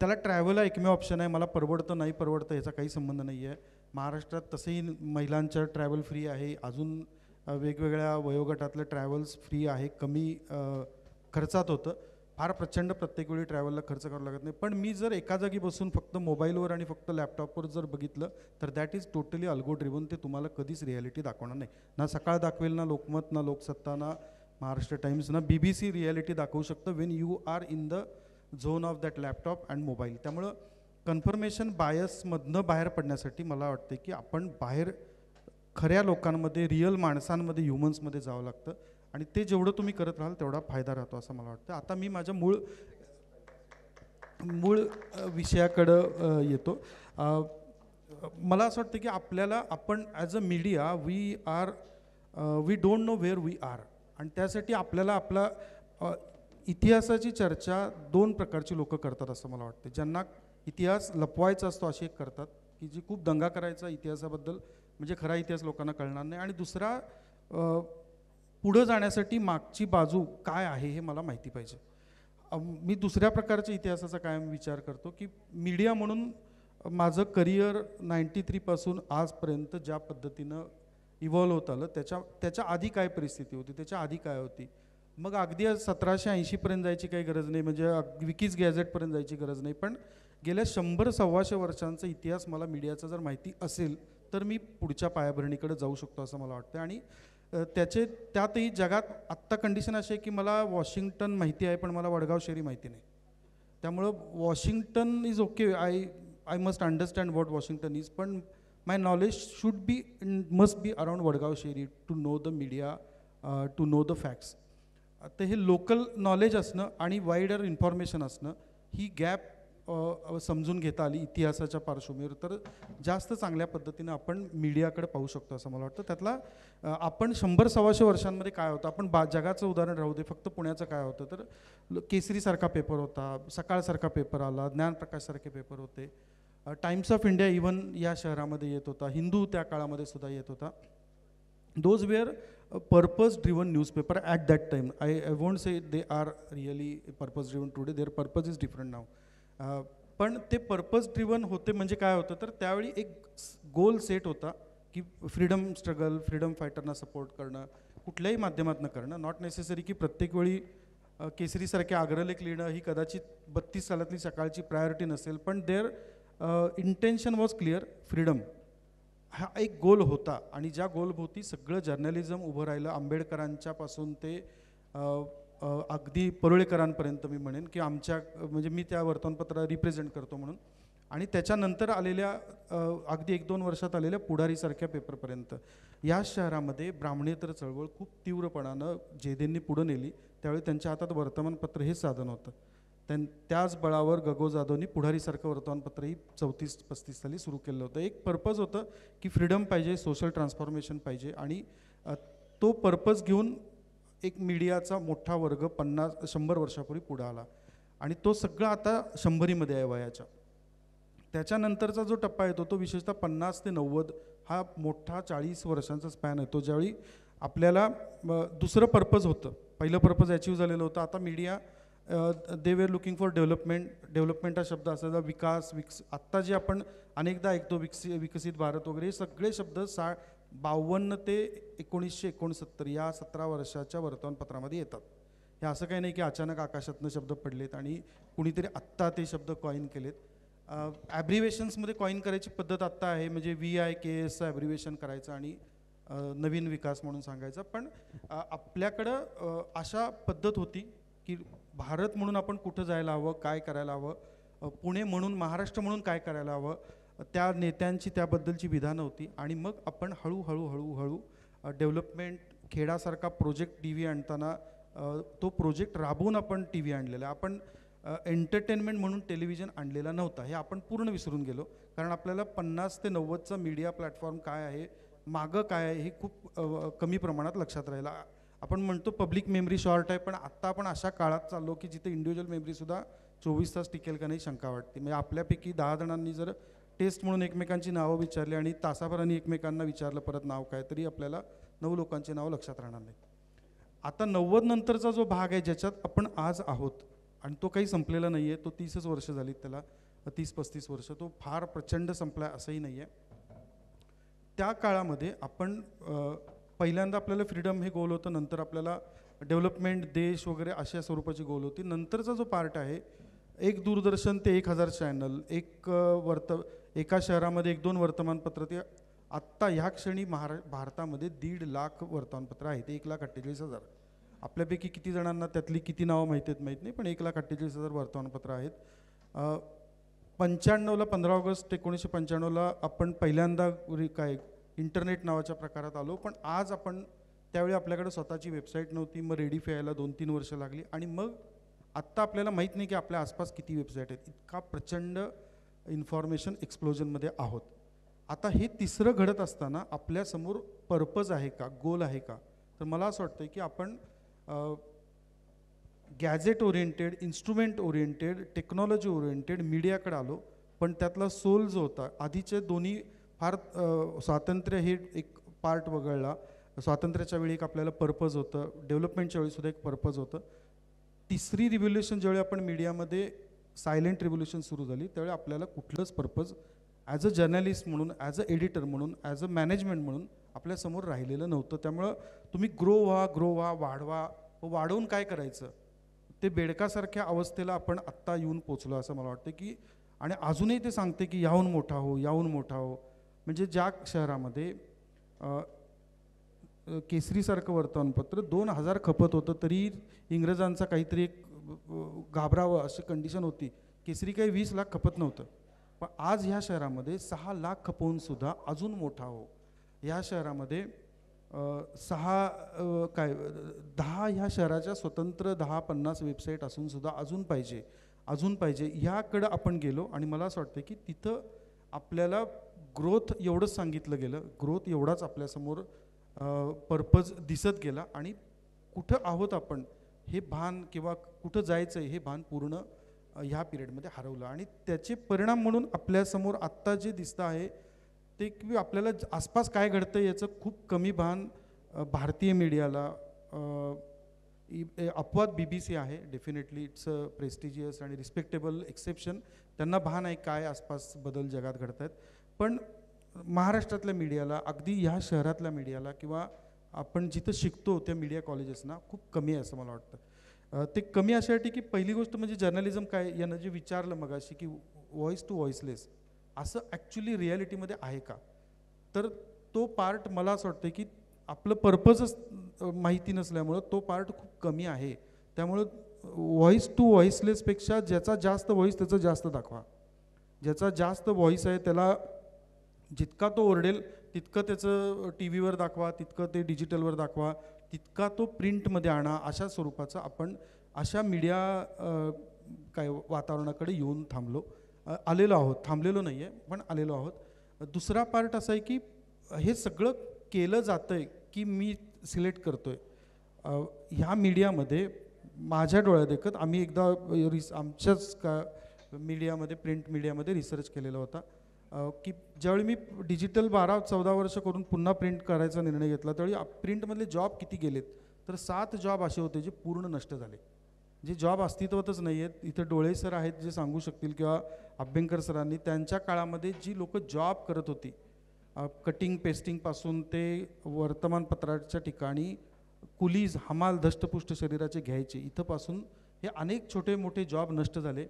त्याला ट्रॅव्हल हा एकमेव ऑप्शन आहे. मला परवडतं नाही परवडतं याचा काही संबंध नाही आहे. महाराष्ट्रात तसंही महिलांचं ट्रॅव्हल फ्री आहे, अजून वेगवेगळ्या वयोगटातलं ट्रॅव्हल्स फ्री आहे, कमी खर्चात होतं. फार प्रचंड प्रत्येक वेळी ट्रॅव्हलला खर्च करावा लागत नाही. पण मी जर एका जागी बसून फक्त मोबाईलवर आणि फक्त लॅपटॉपवर जर बघितलं तर that is totally algo driven. ते तुम्हाला कधीच रिॲलिटी दाखवणार नाही. ना सकाळ दाखवेल, ना लोकमत, ना लोकसत्ता, ना महाराष्ट्र टाइम्स, ना BBC रिॲलिटी दाखवू शकतं when you are in the zone of that laptop and mobile. त्यामुळं कन्फर्मेशन बायसमधनं बाहेर पडण्यासाठी मला वाटते की आपण बाहेर खऱ्या लोकांमध्ये, रिअल माणसांमध्ये, ह्युमन्समध्ये जावं लागतं आणि ते जेवढं तुम्ही करत राहाल तेवढा फायदा राहतो असं मला वाटतं. आता मी माझ्या मूळ विषयाकडं येतो. मला असं वाटतं की आपण as a media we don't know where we are, आणि त्यासाठी आपल्याला आपला इतिहासाची चर्चा 2 प्रकारची लोकं करतात असं मला वाटतं. ज्यांना इतिहास लपवायचा असतो अशी एक करतात की जी खूप दंगा करायचा इतिहासाबद्दल, म्हणजे खरा इतिहास लोकांना कळणार नाही. आणि दुसरा पुढं जाण्यासाठी मागची बाजू काय आहे हे मला माहिती पाहिजे. मी दुसऱ्या प्रकारच्या इतिहासाचा कायम विचार करतो की मीडिया म्हणून माझं करिअर 93पासून आजपर्यंत ज्या पद्धतीनं इव्हॉल्व होत आलं त्याच्या आधी काय परिस्थिती होती, त्याच्या आधी काय होती. मग अगदी 1780पर्यंत जायची काही गरज नाही, म्हणजे विकीज गॅझेटपर्यंत जायची गरज नाही, पण गेल्या 100-125 वर्षांचा इतिहास मला मीडियाचा जर माहिती असेल तर मी पुढच्या पायाभरणीकडे जाऊ शकतो असं मला वाटतं. आणि त्यातही जगात आत्ता कंडिशन अशी आहे की मला वॉशिंग्टन माहिती आहे पण मला वडगाव शेरी माहिती नाही. त्यामुळं Washington is okay, I must understand what Washington is, पण my knowledge should be must be around Vadgaon Sheri to know the media, to know the facts. तर हे लोकल नॉलेज असणं आणि वाईडर इन्फॉर्मेशन असणं, ही गॅप समजून घेता आली इतिहासाच्या पार्श्वभूमीवर तर जास्त चांगल्या पद्धतीनं आपण मीडियाकडे पाहू शकतो असं मला वाटतं. त्यातला आपण 100-125 वर्षांमध्ये काय होतं, आपण जगाचं उदाहरण राहू दे, फक्त पुण्याचं काय होतं तर केसरीसारखा पेपर होता, सकाळसारखा पेपर आला, ज्ञानप्रकाशसारखे पेपर होते, टाइम्स ऑफ इंडिया इव्हन या शहरामध्ये येत होता, हिंदू त्या काळामध्ये सुद्धा येत होता. Those were purpose driven newspaper at that time. I won't say they are really purpose driven today, their purpose is different now. पण ते पर्पज ड्रिवन होते म्हणजे काय होतं तर त्यावेळी एक गोल सेट होता की फ्रीडम स्ट्रगल, फ्रीडम फायटरना सपोर्ट करणं, कुठल्याही माध्यमातून करणं. नॉट नेसेसरी की प्रत्येक वेळी केसरीसारखे अग्रलेख लिहिणं ही कदाचित 32 सालातली सकाळची प्रायोरिटी नसेल, पण their intention was clear, freedom हा एक गोल होता. आणि ज्या गोलभोवती सगळं जर्नलिझम उभं राहिलं, आंबेडकरांच्यापासून ते अगदी परुळेकरांपर्यंत मी म्हणेन की म्हणजे मी त्या वर्तमानपत्राला रिप्रेझेंट करतो म्हणून. आणि त्याच्यानंतर आलेल्या अगदी 1-2 वर्षात आलेल्या पुढारीसारख्या पेपरपर्यंत या शहरामध्ये ब्राह्मणेतर चळवळ खूप तीव्रपणानं जेदेंनी पुढं नेली. त्यावेळी त्यांच्या हातात वर्तमानपत्र हे साधन होतं. त्याच बळावर गगो जाधवनी पुढारीसारखं वर्तमानपत्रही 34-35 साली सुरू केलं होतं. एक पर्पज होतं की फ्रीडम पाहिजे, सोशल ट्रान्सफॉर्मेशन पाहिजे, आणि तो पर्पज घेऊन एक मीडियाचा मोठा वर्ग 50-100 वर्षापूर्वी पुढे आला. आणि तो सगळा आता 100मध्ये आहे वयाच्या. त्याच्यानंतरचा जो टप्पा येतो तो विशेषतः 50 ते 90 हा मोठा 40 वर्षांचा स्पॅन येतो, ज्यावेळी आपल्याला दुसरं पर्पज होतं. पहिलं पर्पज अचीव झालेलं होतं. आता media they were looking for development हा शब्द असायचा, विकास, आत्ता जे आपण अनेकदा ऐकतो विकसित भारत वगैरे, हे सगळे शब्द 52 ते 1969 या 17 वर्षाच्या वर्तमानपत्रामध्ये येतात. हे असं काही नाही की अचानक आकाशातनं शब्द पडलेत आणि कुणीतरी आत्ता ते शब्द कॉइन केलेत. ॲब्रिवेशन्समध्ये कॉइन करायची पद्धत आत्ता आहे, म्हणजे VIKS ॲब्रिवेशन करायचं आणि नवीन विकास म्हणून सांगायचं. पण आपल्याकडं अशा पद्धत होती की भारत म्हणून आपण कुठं जायला हवं, काय करायला हवं, पुणे म्हणून, महाराष्ट्र म्हणून काय करायला हवं, त्या नेत्यांची त्याबद्दलची विधानं होती. आणि मग आपण हळूहळू डेव्हलपमेंट, खेडासारखा प्रोजेक्ट TV आणताना तो प्रोजेक्ट राबवून आपण TV आणलेला आहे. आपण एंटरटेनमेंट म्हणून टेलिव्हिजन आणलेला नव्हता, हे आपण पूर्ण विसरून गेलो. कारण आपल्याला 50 ते 90चा मीडिया प्लॅटफॉर्म काय आहे, मागं काय आहे, हे खूप कमी प्रमाणात लक्षात राहिलं. आपण म्हणतो पब्लिक मेमरी शॉर्ट आहे, पण आत्ता आपण अशा काळात चाललो की जिथे इंडिव्हिज्युअल मेमरीसुद्धा 24 तास टिकेल का नाही शंका वाटते. म्हणजे आपल्यापैकी 10 जणांनी जर टेस्ट म्हणून एकमेकांची नावं विचारली आणि तासाभरांनी एकमेकांना विचारलं परत नाव काय, तरी आपल्याला 9 लोकांची नावं लक्षात राहणार नाही. आता 90 नंतरचा जो भाग आहे ज्याच्यात आपण आज आहोत, आणि तो काही संपलेला नाही आहे, तो 30च वर्ष झाली त्याला, 30-35 वर्ष, तो फार प्रचंड संपला आहे असंही नाही आहे. त्या काळामध्ये आपण पहिल्यांदा आपल्याला फ्रीडम हे गोल होतं, नंतर आपल्याला डेव्हलपमेंट, देश वगैरे अशा स्वरूपाची गोल होती. नंतरचा जो पार्ट आहे, एक दूरदर्शन ते 1000 चॅनल, एका शहरामध्ये 1-2 वर्तमानपत्र, ते आत्ता ह्या क्षणी भारतामध्ये 1.5 लाख वर्तमानपत्र आहेत, 1,48,000. आपल्यापैकी किती जणांना त्यातली किती नावं माहिती आहेत माहीत नाही, पण 1,48,000 वर्तमानपत्र आहेत. 95ला 15 ऑगस्ट 1995ला आपण पहिल्यांदा इंटरनेट नावाच्या प्रकारात आलो. पण आज आपण, त्यावेळी आपल्याकडे स्वतःची वेबसाईट नव्हती, मग रेडिफाय यायला 2-3 वर्ष लागली, आणि मग आत्ता आपल्याला माहीत नाही की आपल्या आसपास किती वेबसाईट आहेत. इतका प्रचंड इन्फॉर्मेशन एक्सप्लोजनमध्ये आहोत. आता हे तिसरं घडत असताना आपल्यासमोर पर्पज आहे का, गोल आहे का, तर मला असं वाटतं की आपण gadget oriented, instrument oriented, technology oriented मीडियाकडे आलो. पण त्यातला सोल जो होता, आधीचे दोन्ही फार स्वातंत्र्य हे एक पार्ट वगळला, स्वातंत्र्याच्या वेळी एक आपल्याला पर्पज होतं, डेव्हलपमेंटच्या वेळीसुद्धा एक पर्पज होतं. तिसरी रिव्होल्युशन ज्यावेळी आपण मीडियामध्ये सायलेंट रिव्होल्युशन सुरू झाली त्यावेळी आपल्याला कुठलंच पर्पज ॲज अ जर्नलिस्ट म्हणून, ॲज अ एडिटर म्हणून, ॲज अ मॅनेजमेंट म्हणून आपल्यासमोर राहिलेलं नव्हतं. त्यामुळं तुम्ही ग्रो व्हा, वाढवा, वाढवून काय करायचं, ते बेडकासारख्या अवस्थेला आपण आत्ता येऊन पोचलो असं मला वाटतं की. आणि अजूनही ते सांगते की याहून मोठा हो. म्हणजे ज्या शहरामध्ये केसरीसारखं वर्तमानपत्र 2000 खपत होतं तरी इंग्रजांचा काहीतरी एक घाबरावं अशी कंडिशन होती. केसरी काही 20 लाख खपत नव्हतं. पण आज ह्या शहरामध्ये 6 लाख खपवून सुद्धा अजून मोठा हो. ह्या शहरामध्ये 10 ह्या शहराच्या स्वतंत्र 10-50 वेबसाईट असून सुद्धा अजून पाहिजे ह्याकडं आपण गेलो. आणि मला असं वाटतं की तिथं आपल्याला ग्रोथ एवढंच सांगितलं गेलं, ग्रोथ एवढाच आपल्यासमोर पर्पज दिसत गेला आणि कुठं आहोत आपण हे भान किंवा कुठं जायचं आहे हे भान पूर्ण ह्या पिरियडमध्ये हरवलं. आणि त्याचे परिणाम म्हणून आपल्यासमोर आत्ता जे दिसतं आहे ते की आपल्याला आसपास काय घडतं याचं खूप कमी भान भारतीय मीडियाला. अपवाद BBC आहे, डेफिनेटली इट्स अ प्रेस्टिजियस आणि रिस्पेक्टेबल एक्सेप्शन. त्यांना भान आहे काय आसपास बदल जगात घडत आहेत. पण महाराष्ट्रातल्या मीडियाला, अगदी ह्या शहरातल्या मीडियाला किंवा आपण जिथं शिकतो त्या मीडिया कॉलेजेसना खूप कमी आहे असं मला वाटतं. ते कमी अशासाठी की पहिली गोष्ट म्हणजे जर्नलिझम काय, यानं जे विचारलं मगाशी की व्हॉइस टू व्हॉइसलेस असं ॲक्च्युली रिॲलिटीमध्ये आहे का, तर तो पार्ट मला असं वाटतं की आपलं पर्पजच माहिती नसल्यामुळं तो पार्ट खूप कमी आहे. त्यामुळं व्हॉइस टू व्हॉइसलेसपेक्षा ज्याचा जास्त व्हॉइस त्याचं जास्त दाखवा. ज्याचा जास्त व्हॉइस आहे त्याला जितका तो ओरडेल तितकं त्याचं TV वर दाखवा, तितकं ते डिजिटलवर दाखवा, तितका तो प्रिंटमध्ये आणा. अशा स्वरूपाचं आपण अशा मीडिया वातावरणाकडे येऊन आलेलो आहोत. थांबलेलो नाही आहे पण आलेलो आहोत. दुसरा पार्ट असा आहे की हे सगळं केलं जातं आहे की मी सिलेक्ट करतो आहे. ह्या मीडियामध्ये माझ्या डोळ्यात देखत आम्ही एकदा आमच्याच मीडियामध्ये, प्रिंट मीडियामध्ये रिसर्च केलेला होता की ज्यावेळी मी डिजिटल 12-14 वर्ष करून पुन्हा प्रिंट करायचा निर्णय घेतला त्यावेळी प्रिंटमधले जॉब किती गेलेत, तर 7 जॉब असे होते जे पूर्ण नष्ट झाले, जे जॉब अस्तित्वातच नाही आहेत. इथं डोळे सर आहेत जे सांगू शकतील किंवा अभ्यंकर सरांनी, त्यांच्या काळामध्ये जी लोक जॉब करत होती कटिंग पेस्टिंगपासून ते वर्तमानपत्राच्या ठिकाणी कुलीज, हमाल, धष्टपुष्ट शरीराचे घ्यायचे, इथंपासून हे अनेक छोटे मोठे जॉब नष्ट झाले.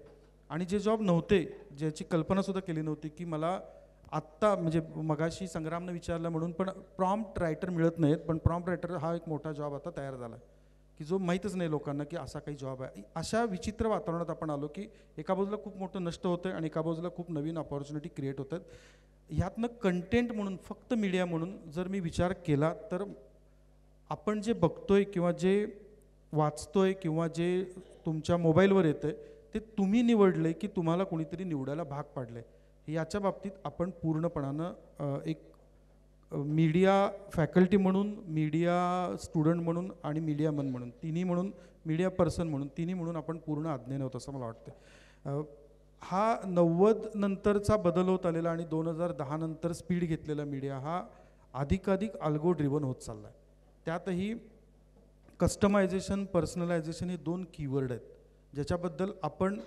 आणि जे जॉब नव्हते, ज्याची कल्पनासुद्धा केली नव्हती की मला आत्ता म्हणजे मगाशी संग्रामनं विचारलं म्हणून, पण प्रॉम्प्ट रायटर मिळत नाहीत, पण प्रॉम्प्ट रायटर हा एक मोठा जॉब आता तयार झाला आहे की जो माहीतच नाही लोकांना की असा काही जॉब आहे. अशा विचित्र वातावरणात आपण आलो की एका बाजूला खूप मोठं नष्ट होतं आहे आणि एका बाजूला खूप नवीन अपॉर्च्युनिटी क्रिएट होत आहेत. ह्यातनं कंटेंट म्हणून, फक्त मीडिया म्हणून जर मी विचार केला तर आपण जे बघतोय किंवा जे वाचतोय किंवा जे तुमच्या मोबाईलवर येतं आहे ते तुम्ही निवडले की तुम्हाला कोणीतरी निवडायला भाग पाडले. याच्या बाबतीत आपण पूर्णपणानं एक मीडिया फॅकल्टी म्हणून, मीडिया स्टुडंट म्हणून आणि मीडियामन म्हणून, तिन्ही म्हणून, मीडिया पर्सन म्हणून, तिन्ही म्हणून आपण पूर्ण अज्ञानी होतो असं मला वाटतं. हा 90 नंतरचा बदल होत आलेला आणि 2010 नंतर स्पीड घेतलेला मीडिया हा अधिकाधिक अल्गो ड्रिव्हन होत चालला आहे. त्यातही कस्टमायझेशन, पर्सनलायझेशन हे 2 कीवर्ड आहेत ज्याच्याबद्दल आपण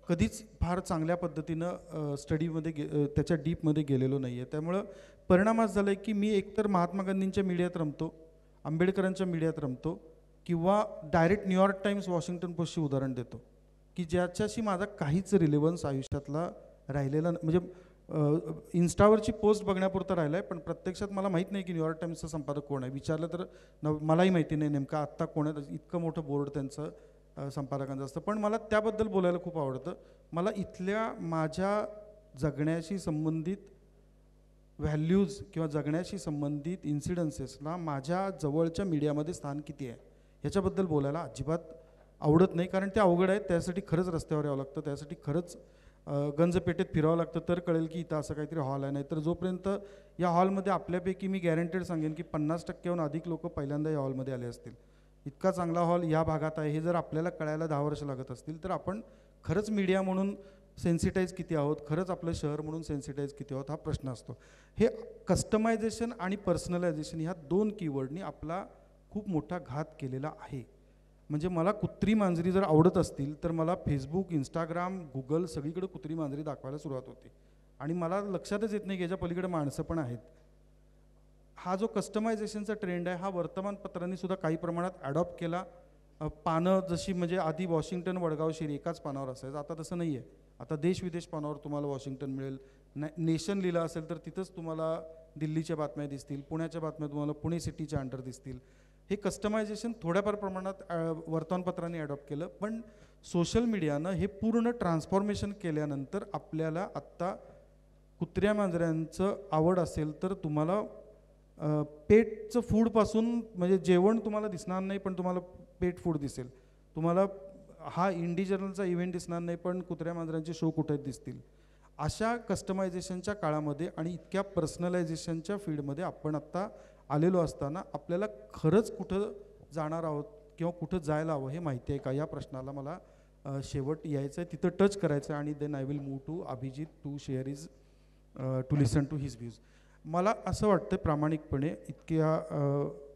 कधीच फार चांगल्या पद्धतीनं स्टडीमध्ये त्याच्या डीपमध्ये गेलेलो नाही आहे. त्यामुळं परिणाम असं झाला आहे की मी एकतर महात्मा गांधींच्या मीडियात रमतो, आंबेडकरांच्या मीडियात रमतो किंवा डायरेक्ट न्यूयॉर्क टाइम्स, वॉशिंग्टन पोस्टची उदाहरण देतो की ज्याच्याशी माझा काहीच रिलेव्हन्स आयुष्यातला राहिलेला, म्हणजे इन्स्टावरची पोस्ट बघण्यापुरता राहिला आहे, पण प्रत्यक्षात मला माहीत नाही की न्यूयॉर्क टाइम्सचा संपादक कोण आहे. विचारलं तर मलाही माहिती नाही नेमका आत्ता कोण आहे, इतकं मोठं बोर्ड त्यांचं संपादकांचं असतं. पण मला त्याबद्दल बोलायला खूप आवडतं. मला इथल्या माझ्या जगण्याशी संबंधित व्हॅल्यूज किंवा जगण्याशी संबंधित इन्सिडन्सेसला माझ्या जवळच्या मीडियामध्ये स्थान किती आहे ह्याच्याबद्दल बोलायला अजिबात आवडत नाही, कारण ते अवघड आहे. त्यासाठी खरंच रस्त्यावर यावं लागतं, त्यासाठी खरंच गंजपेठेत फिरावं लागतं, तर कळेल की इथं असं काहीतरी हॉल आहे. नाही तर जोपर्यंत या हॉलमध्ये आपल्यापैकी मी गॅरंटेड सांगेन की 50%हून अधिक लोक पहिल्यांदा या हॉलमध्ये आले असतील. इतका चांगला हॉल या भागात आहे हे जर आपल्याला कळायला 10 वर्ष लागत असतील तर आपण खरंच मीडिया म्हणून सेन्सिटाईज किती आहोत, खरंच आपलं शहर म्हणून सेन्सिटाईज किती आहोत हा प्रश्न असतो. हे कस्टमायझेशन आणि पर्सनलायझेशन ह्या 2 कीवर्डनी आपला खूप मोठा घात केलेला आहे. म्हणजे मला कुत्री मांजरी जर आवडत असतील तर मला फेसबुक, इंस्टाग्राम, गुगल सगळीकडे कुत्री मांजरी दाखवायला सुरुवात होती आणि मला लक्षातच येत नाही की याच्या पलीकडे माणसं पण आहेत. हा जो कस्टमायझेशनचा ट्रेंड आहे हा वर्तमानपत्रांनी सुद्धा काही प्रमाणात ॲडॉप्ट केला. पानं जशी म्हणजे आधी वॉशिंग्टन, वडगाव, शिरी एकाच पानावर असायचं, आता तसं नाही आहे. आता देश विदेश पानावर तुम्हाला वॉशिंग्टन मिळेल. नेशन लिहिलं असेल तर तिथंच तुम्हाला दिल्लीच्या बातम्या दिसतील, पुण्याच्या बातम्या तुम्हाला पुणे सिटीच्या अंडर दिसतील. हे कस्टमायझेशन थोड्याफार प्रमाणात वर्तमानपत्रांनी ॲडॉप्ट केलं, पण सोशल मीडियानं हे पूर्ण ट्रान्सफॉर्मेशन केल्यानंतर आपल्याला आत्ता कुत्र्या मांजऱ्यांचं आवड असेल तर तुम्हाला पेटचं फूडपासून म्हणजे जेवण तुम्हाला दिसणार नाही पण तुम्हाला पेट फूड दिसेल. तुम्हाला हा इंडी जर्नलचा इव्हेंट दिसणार नाही पण कुत्र्या मांजरांचे शो कुठे दिसतील. अशा कस्टमायझेशनच्या काळामध्ये आणि इतक्या पर्सनलायझेशनच्या फील्डमध्ये आपण आत्ता आलेलो असताना आपल्याला खरंच कुठं जाणार आहोत किंवा कुठं जायला हवं हे माहिती आहे का, या प्रश्नाला मला शेवट यायचं आहे, तिथं टच करायचं आहे. आणि then I will move to Abhijit to share is to listen to his views. मला असं वाटतं प्रामाणिकपणे इतक्या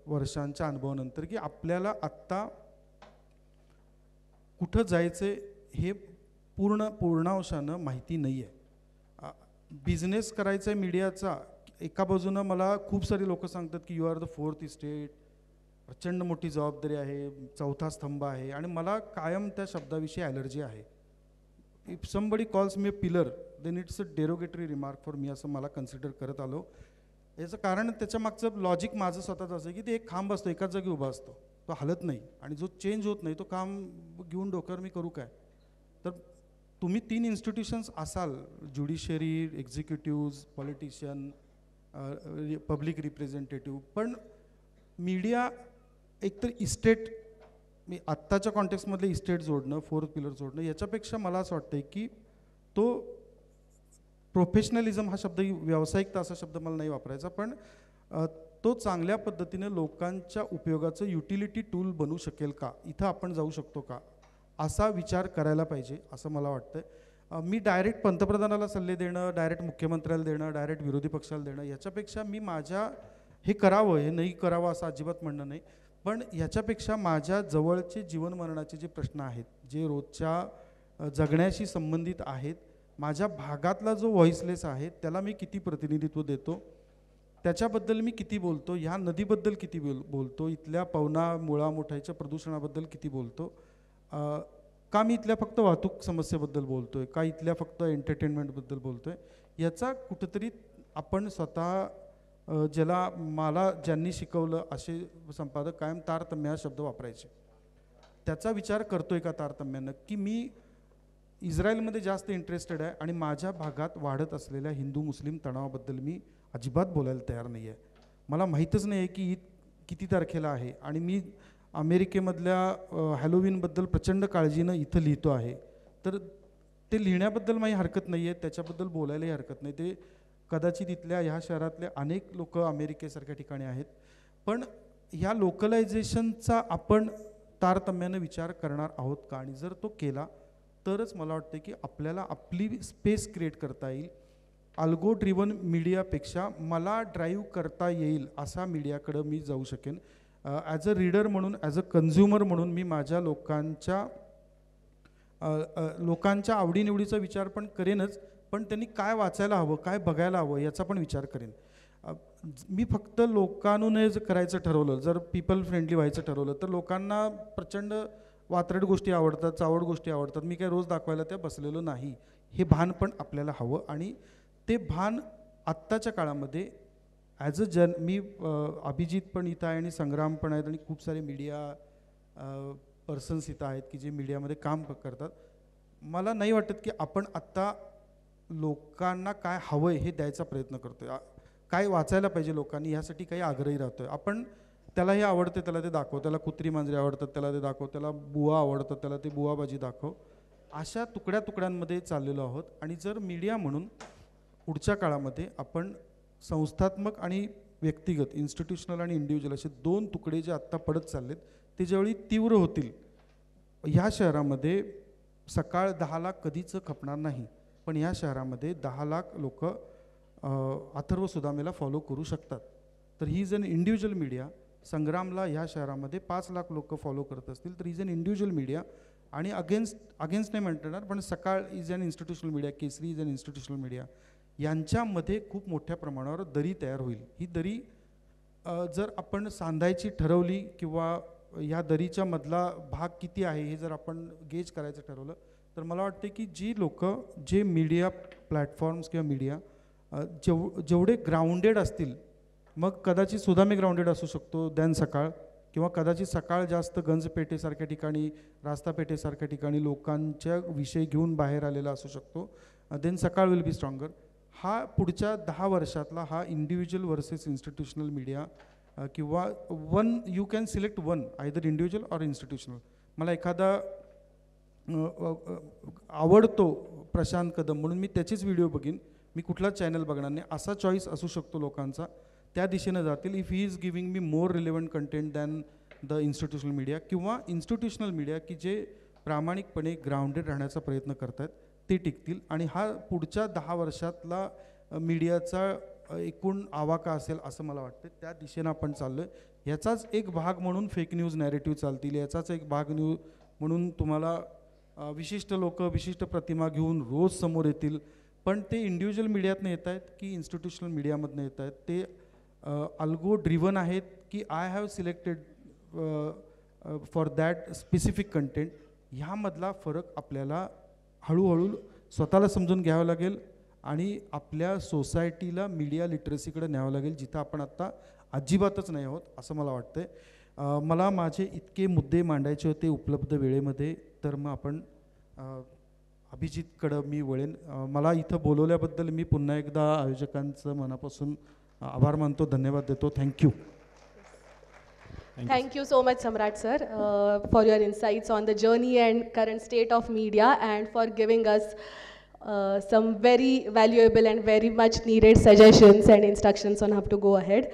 वर्षांच्या अनुभवानंतर की आपल्याला आत्ता कुठं जायचं हे पूर्णांशानं माहिती नाही आहे. बिझनेस करायचा आहे मीडियाचा, एका बाजूनं मला खूप सारे लोक सांगतात की you are the fourth estate, प्रचंड मोठी जबाबदारी आहे, चौथा स्तंभ आहे, आणि मला कायम त्या शब्दाविषयी ॲलर्जी आहे. If somebody calls me a pillar then it's a derogatory remark for me, असं मला कन्सिडर करत आलो. याचं कारण त्याच्या मागचं लॉजिक माझं स्वतःचं असं की ते एक खांब असतो, एकाच जागी उभा असतो, तो हलत नाही, आणि जो चेंज होत नाही तो काम घेऊन डोक्यावर मी करू काय. तर तुम्ही 3 इन्स्टिट्यूशन्स असाल, ज्युडिशरी, एक्झिक्युटिव्ज, पॉलिटिशियन, पब्लिक रिप्रेझेंटेटिव्ह, पण मीडिया एकतर इस्टेट, मी आत्ताच्या कॉन्टेक्स्टमधले इस्टेट जोडणं, फोर्थ पिलर जोडणं, याच्यापेक्षा मला असं वाटतं की तो प्रोफेशनलिझम हा शब्द, व्यावसायिकता असा शब्द मला नाही वापरायचा, पण तो चांगल्या पद्धतीने लोकांच्या उपयोगाचं युटिलिटी टूल बनू शकेल का, इथं आपण जाऊ शकतो का, असा विचार करायला पाहिजे असं मला वाटतं. मी डायरेक्ट पंतप्रधानाला सल्ले देणं, डायरेक्ट मुख्यमंत्र्याला देणं, डायरेक्ट विरोधी पक्षाला देणं, याच्यापेक्षा मी माझ्या हे करावं, हे नाही करावं असं अजिबात म्हणणं नाही, पण ह्याच्यापेक्षा माझ्या जवळचे जीवनमरणाचे जे प्रश्न आहेत, जे रोजच्या जगण्याशी संबंधित आहेत, माझ्या भागातला जो व्हॉइसलेस आहे त्याला मी किती प्रतिनिधित्व देतो, त्याच्याबद्दल मी किती बोलतो, ह्या नदीबद्दल किती बोलतो, इथल्या पवना मुळा मोठ्याच्या प्रदूषणाबद्दल किती बोलतो, का मी इथल्या फक्त वाहतूक समस्येबद्दल बोलतोय, का इथल्या फक्त एंटरटेनमेंटबद्दल बोलतोय, याचा कुठंतरी आपण स्वतः ज्याला मला ज्यांनी शिकवलं असे संपादक कायम तारतम्य हा शब्द वापरायचे, त्याचा विचार करतोय का तारतम्यानं, की मी इस्रायलमध्ये जास्त इंटरेस्टेड आहे आणि माझ्या भागात वाढत असलेल्या हिंदू मुस्लिम तणावाबद्दल मी अजिबात बोलायला तयार नाही आहे. मला माहीतच नाही आहे की ईद किती तारखेला आहे, आणि मी अमेरिकेमधल्या हॅलोविनबद्दल प्रचंड काळजीनं इथं लिहितो आहे, तर ते लिहिण्याबद्दल माझी हरकत नाही आहे, त्याच्याबद्दल बोलायलाही हरकत नाही. ते कदाचित इथल्या ह्या शहरातले अनेक लोक अमेरिकेसारख्या ठिकाणी आहेत, पण ह्या लोकलायझेशनचा आपण तारतम्यानं विचार करणार आहोत का, आणि जर तो केला तरच मला वाटतं की आपल्याला आपली स्पेस क्रिएट करता येईल. अल्गो ड्रिवन मीडियापेक्षा मला ड्राईव्ह करता येईल असा मीडियाकडं मी जाऊ शकेन. ॲज अ रीडर म्हणून, ॲज अ कन्झ्युमर म्हणून मी माझ्या लोकांच्या आवडीनिवडीचा विचार पण करेनच, पण त्यांनी काय वाचायला हवं, काय बघायला हवं याचा पण विचार करेन. मी फक्त लोकांनी करायचं ठरवलं, जर पीपल फ्रेंडली व्हायचं ठरवलं, तर लोकांना प्रचंड वात्रट गोष्टी आवडतात, चावड गोष्टी आवडतात, मी काय रोज दाखवायला त्या बसलेलो नाही, हे भान पण आपल्याला हवं. आणि ते भान आत्ताच्या काळामध्ये ॲज अ मी अभिजित पण इथं आहे आणि संग्राम पण आहेत आणि खूप सारे मीडिया पर्सन्स इथं आहेत की जे मीडियामध्ये काम करतात. मला नाही वाटत की आपण आत्ता लोकांना काय हवं आहे हे द्यायचा प्रयत्न करतो आहे, काय वाचायला पाहिजे लोकांनी ह्यासाठी काही आग्रही राहतो आहे. आपण त्याला हे आवडते त्याला ते दाखव, त्याला कुत्री मांजरी आवडतात त्याला ते दाखव, त्याला बुवा आवडतात त्याला ते बुवाबाजी दाखव, अशा तुकड्या तुकड्यांमध्ये चाललेलो आहोत. आणि जर मीडिया म्हणून पुढच्या काळामध्ये आपण संस्थात्मक आणि व्यक्तिगत, इन्स्टिट्यूशनल आणि इंडिव्हिज्युअल असे 2 तुकडे जे आत्ता पडत चाललेत ते ज्यावेळी तीव्र होतील, ह्या शहरामध्ये सकाळ 10 लाख कधीच खपणार नाही, पण ह्या शहरामध्ये 10 लाख लोक अथर्व सुदामेला फॉलो करू शकतात. तर he is an individual media, संग्रामला ह्या शहरामध्ये 5 लाख लोक फॉलो करत असतील तर इज अन इंडिव्हिज्युअल मीडिया. आणि अगेन्स्ट नाही म्हणणार, पण Sakal is an institutional media, Kesari is an institutional media. यांच्यामध्ये खूप मोठ्या प्रमाणावर दरी तयार होईल. ही दरी जर आपण सांधायची ठरवली किंवा ह्या दरीच्या मधला भाग किती आहे हे जर आपण गेज करायचं ठरवलं तर मला वाटते की जी लोक जे मीडिया प्लॅटफॉर्म्स किंवा मीडिया जेवढे ग्राउंडेड असतील, मग कदाचित सुद्धा मी ग्राउंडेड असू शकतो दॅन सकाळ, किंवा कदाचित सकाळ जास्त गंजपेठेसारख्या ठिकाणी, रास्तापेठेसारख्या ठिकाणी लोकांच्या विषय घेऊन बाहेर आलेला असू शकतो, देन सकाळ विल बी स्ट्रॉंगर. हा पुढच्या 10 वर्षातला हा इंडिव्हिज्युअल वर्सेस इन्स्टिट्यूशनल मीडिया किंवा you can select one, either individual or institutional. मला एखादा आवडतो प्रशांत कदम म्हणून मी त्याचेच व्हिडिओ बघीन, मी कुठलाच चॅनल बघणार नाही, असा चॉईस असू शकतो लोकांचा. त्या दिशेनं जातील if he is giving me more relevant content than the institutional media. किंवा इन्स्टिट्यूशनल मीडिया की जे प्रामाणिकपणे ग्राउंडेड राहण्याचा प्रयत्न करत आहेत ते टिकतील. आणि हा पुढच्या 10 वर्षातला मीडियाचा एकूण आवाका असेल असं मला वाटतं. त्या दिशेनं आपण चाललो आहे. याचाच एक भाग म्हणून फेक न्यूज नॅरेटिव्ह चालतील, याचाच एक भाग म्हणून तुम्हाला विशिष्ट लोक विशिष्ट प्रतिमा घेऊन रोज समोर येतील. पण ते इंडिव्हिज्युअल मीडियातनं येत आहेत की इन्स्टिट्यूशनल मीडियामधनं येत आहेत, ते अल्गो ड्रिव्हन आहेत की I have selected for that specific content. ह्यामधला फरक आपल्याला हळूहळू स्वतःला समजून घ्यावं लागेल आणि आपल्या सोसायटीला मीडिया लिटरसीकडे न्यावं लागेल, जिथं आपण आत्ता अजिबातच नाही आहोत असं मला वाटतं आहे. मला माझे इतके मुद्दे मांडायचे होते उपलब्ध वेळेमध्ये, तर मग आपण अभिजितकडं मी वळेन. मला इथं बोलवल्याबद्दल मी पुन्हा एकदा आयोजकांचं मनापासून आभार मानतो, धन्यवाद देतो. Thank you. Thank you so much, Samrat sir, for your insights on the journey and current state of media, and for giving us some very valuable and very much needed suggestions and instructions on how to go ahead.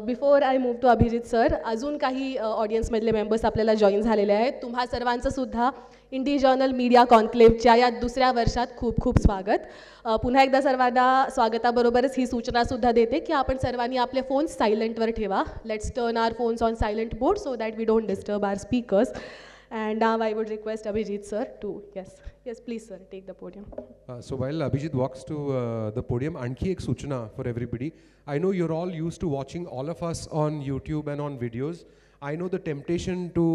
Before I move to Abhijit sir, अजून काही ऑडियन्समधले members आपल्याला join झालेले आहेत. तुम्हा सर्वांचं सुद्धा इंडी journal media कॉन्क्लेव्हच्या या दुसऱ्या वर्षात खूप खूप स्वागत. पुन्हा एकदा सर्वांना स्वागताबरोबरच ही सूचनासुद्धा देते की आपण सर्वांनी आपले फोन्स सायलेंटवर ठेवा. Let's turn our phones on silent mode so that we don't disturb our speakers. And now I would request Abhijit sir to, yes please sir, take the podium. So while Abhijit walks to the podium, आणखी एक सूचना for everybody. I know you're all used to watching all of us on YouTube and on videos. I know the temptation to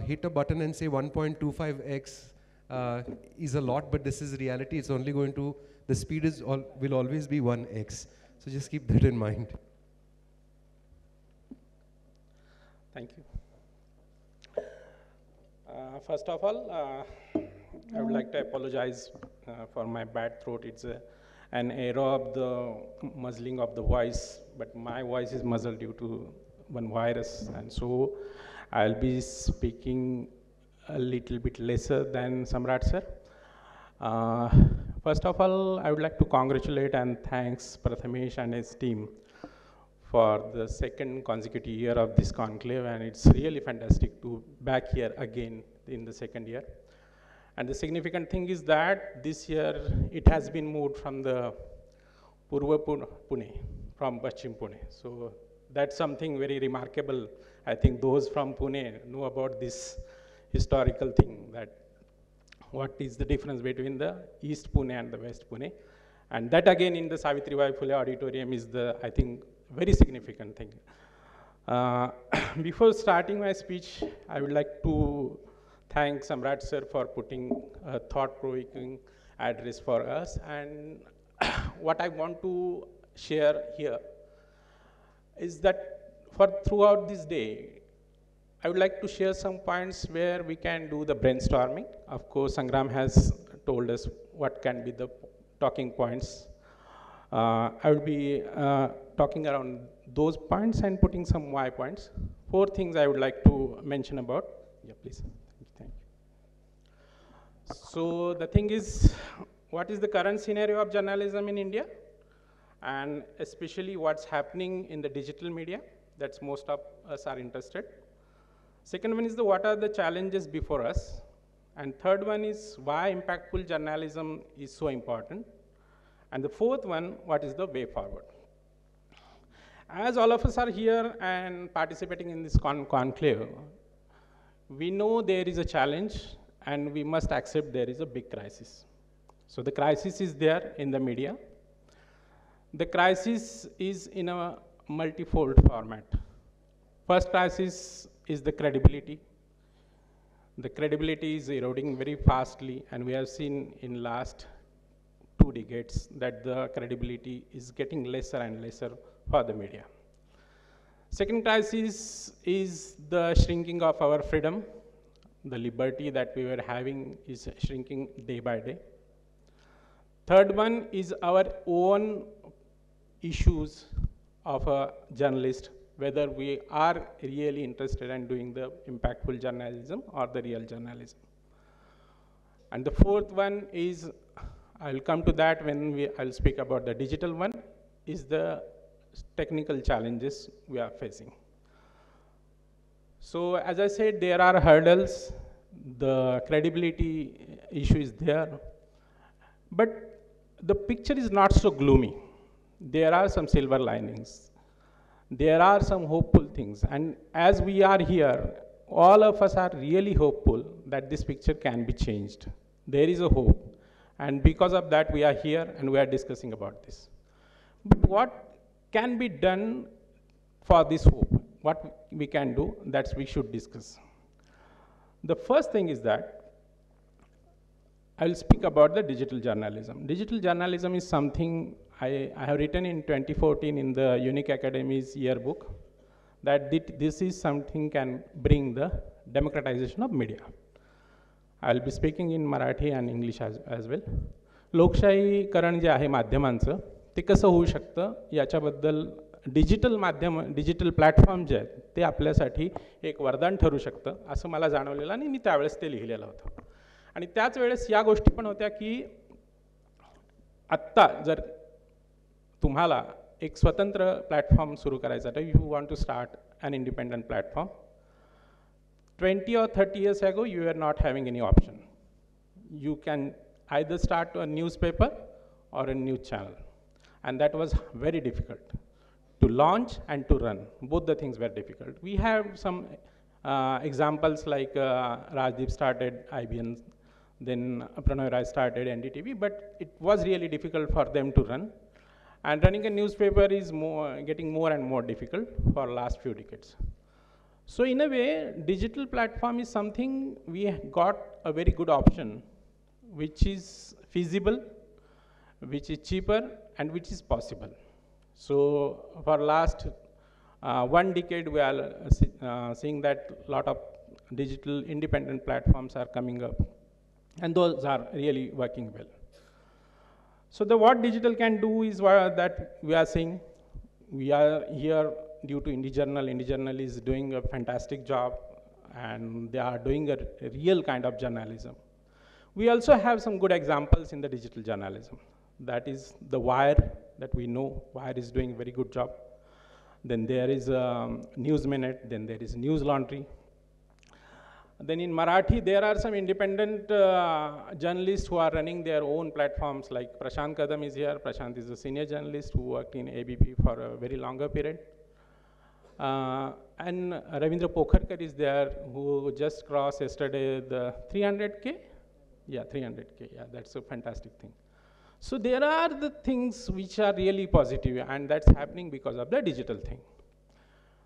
hit a button and say 1.25x is a lot, but this is reality. It's only going to, the speed will always be 1x. So just keep that in mind. Thank you. First of all, I would like to apologize for my bad throat. It's an error of the muzzling of the voice, but my voice is muzzled due to one virus, and so I'll be speaking a little bit lesser than Samrat sir. First of all, I would like to congratulate and thanks Prathamesh and his team for the second consecutive year of this conclave, and it's really fantastic to back here again in the second year. And the significant thing is that this year it has been moved from the Purva Pune, from Paschim Pune. So that's something very remarkable. I think those from Pune know about this historical thing, that what is the difference between the East Pune and the West Pune. And that again in the Savitribai Phule auditorium is the, I think, very significant thing. Before starting my speech, I would like to thank Samrat sir for putting a thought-provoking address for us. And what I want to share here is that throughout this day, I would like to share some points where we can do the brainstorming. Of course, Sangram has told us what can be the talking points. I will be talking around those points and putting some why points. 4 things I would like to mention about. Yeah, please. Thank you. So the thing is, what is the current scenario of journalism in India? And especially what's happening in the digital media? That's most of us are interested. Second one is what are the challenges before us? And third one is why impactful journalism is so important. And the fourth one, what is the way forward? As all of us are here and participating in this conclave, we know there is a challenge and we must accept there is a big crisis. So the crisis is there in the media. The crisis is in a multifold format. First crisis is the credibility. The credibility is eroding very fastly, and we have seen in last 2 decades that the credibility is getting lesser and lesser for the media. Second crisis is the shrinking of our freedom. The liberty that we were having is shrinking day by day. Third one is our own issues of a journalist, whether we are really interested in doing the impactful journalism or the real journalism. And the fourth one is, I'll come to that when I'll speak about the digital one, is the technical challenges we are facing. So as I said, there are hurdles, the credibility issue is there, but the picture is not so gloomy. There are some silver linings. There are some hopeful things, and as we are here, all of us are really hopeful that this picture can be changed. There is a hope, and because of that we are here and we are discussing about this. But what can be done for this hope? What we can do, that we should discuss. The first thing is that I will speak about the digital journalism. Digital journalism is something I have written in 2014 in the Unique Academy's yearbook, that this is something can bring the democratization of media. I will be speaking in Marathi and English as well. लोकशाहीकरण जे आहे माध्यमांचं ते कसं होऊ शकतं याच्याबद्दल digital platform जे आहेत ते आपल्यासाठी एक वरदान ठरू शकतं असं मला जाणवलेलं आणि मी त्यावेळेस ते लिहिलेलं होतं. आणि त्याच वेळेस या गोष्टी पण होत्या की आत्ता जर तुम्हाला एक स्वतंत्र प्लॅटफॉर्म सुरू करायचा आहे, you want to start an independent platform, 20 or 30 years ago you were not having any option. You can either start a newspaper or a news channel, and that was very difficult to launch and to run. Both the things were difficult. We have some examples like Rajdeep started IBN, then Pranoy Rai started NDTV, but it was really difficult for them to run. And running a newspaper is getting more and more difficult for last few decades. So in a way, digital platform is something we got a very good option, which is feasible, which is cheaper, and which is possible. So for last 1 decade, we are seeing that a lot of digital independent platforms are coming up, and those are really working well. So what digital can do is that we are saying, we are here due to IndyJournal. IndyJournal is doing a fantastic job, and they are doing a real kind of journalism. We also have some good examples in the digital journalism. That is the Wire, that we know Wire is doing a very good job. Then there is News Minute, then there is News Laundry. Then in Marathi, there are some independent journalists who are running their own platforms, like Prashant Kadam is here. Prashant is a senior journalist who worked in ABP for a very longer period. And Ravindra Pokharkar is there, who just crossed yesterday the 300K? Yeah, 300K, yeah, that's a fantastic thing. So there are the things which are really positive, and that's happening because of the digital thing.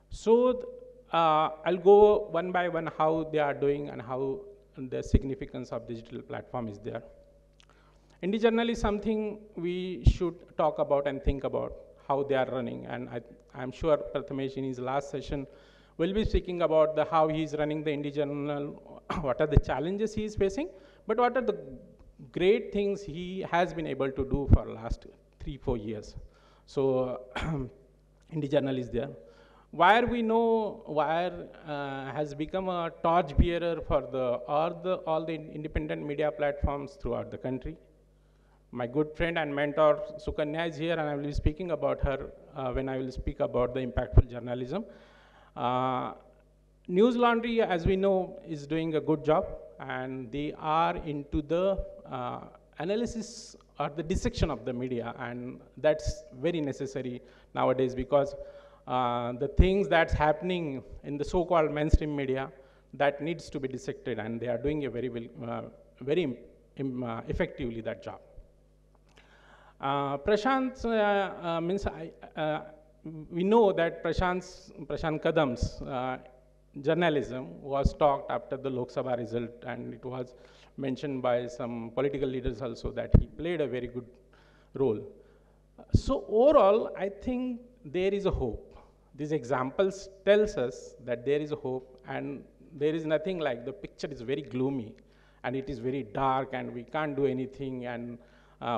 So I'll go one by one how they are doing and how the significance of digital platform is there. IndyJournal is something we should talk about and think about how they are running, and I'm sure Prathamesh in his last session will be speaking about how he's running the IndyJournal, what are the challenges he is facing, but what are the great things he has been able to do for last 3-4 years. So IndyJournal is there. Wire, we know Wire has become a torch bearer for all the independent media platforms throughout the country. My good friend and mentor Sukanya is here, and I will be speaking about her when I will speak about the impactful journalism. News Laundry, as we know, is doing a good job, and they are into the analysis or the dissection of the media, and that's very necessary nowadays because the things that's happening in the so-called mainstream media that needs to be dissected, and they are doing a very effectively that job. Prashant means we know that Prashant Kadam's journalism was talked after the Lok Sabha result, and it was mentioned by some political leaders also that he played a very good role. So overall, I think there is a hope. These examples tells us that there is a hope, and there is nothing like the picture is very gloomy, and it is very dark, and we can't do anything, and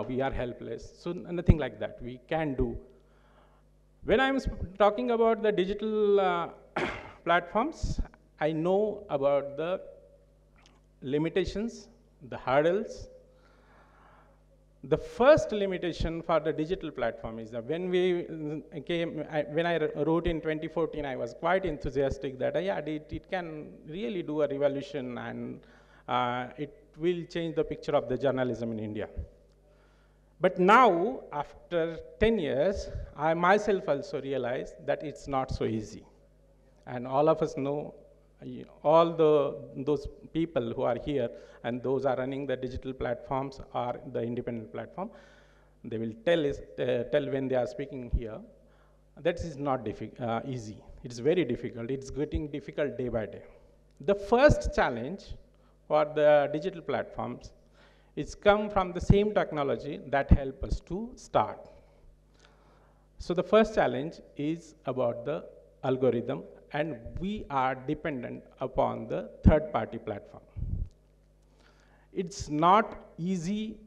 we are helpless. So nothing like that. We can do. When I'm talking about the digital platforms, I know about the limitations, the hurdles. The first limitation for the digital platform is that when I wrote in 2014, I was quite enthusiastic that yeah, it can really do a revolution, and it will change the picture of the journalism in India. But now, after 10 years, I myself also realized that it's not so easy. And all of us know, all those people who are here and those are running the digital platforms or the independent platform, they will tell when they are speaking here, that is not easy. It's very difficult. It's getting difficult day by day. The first challenge for the digital platforms is come from the same technology that help us to start. So the first challenge is about the algorithm, and we are dependent upon the third-party platform. It's not easy,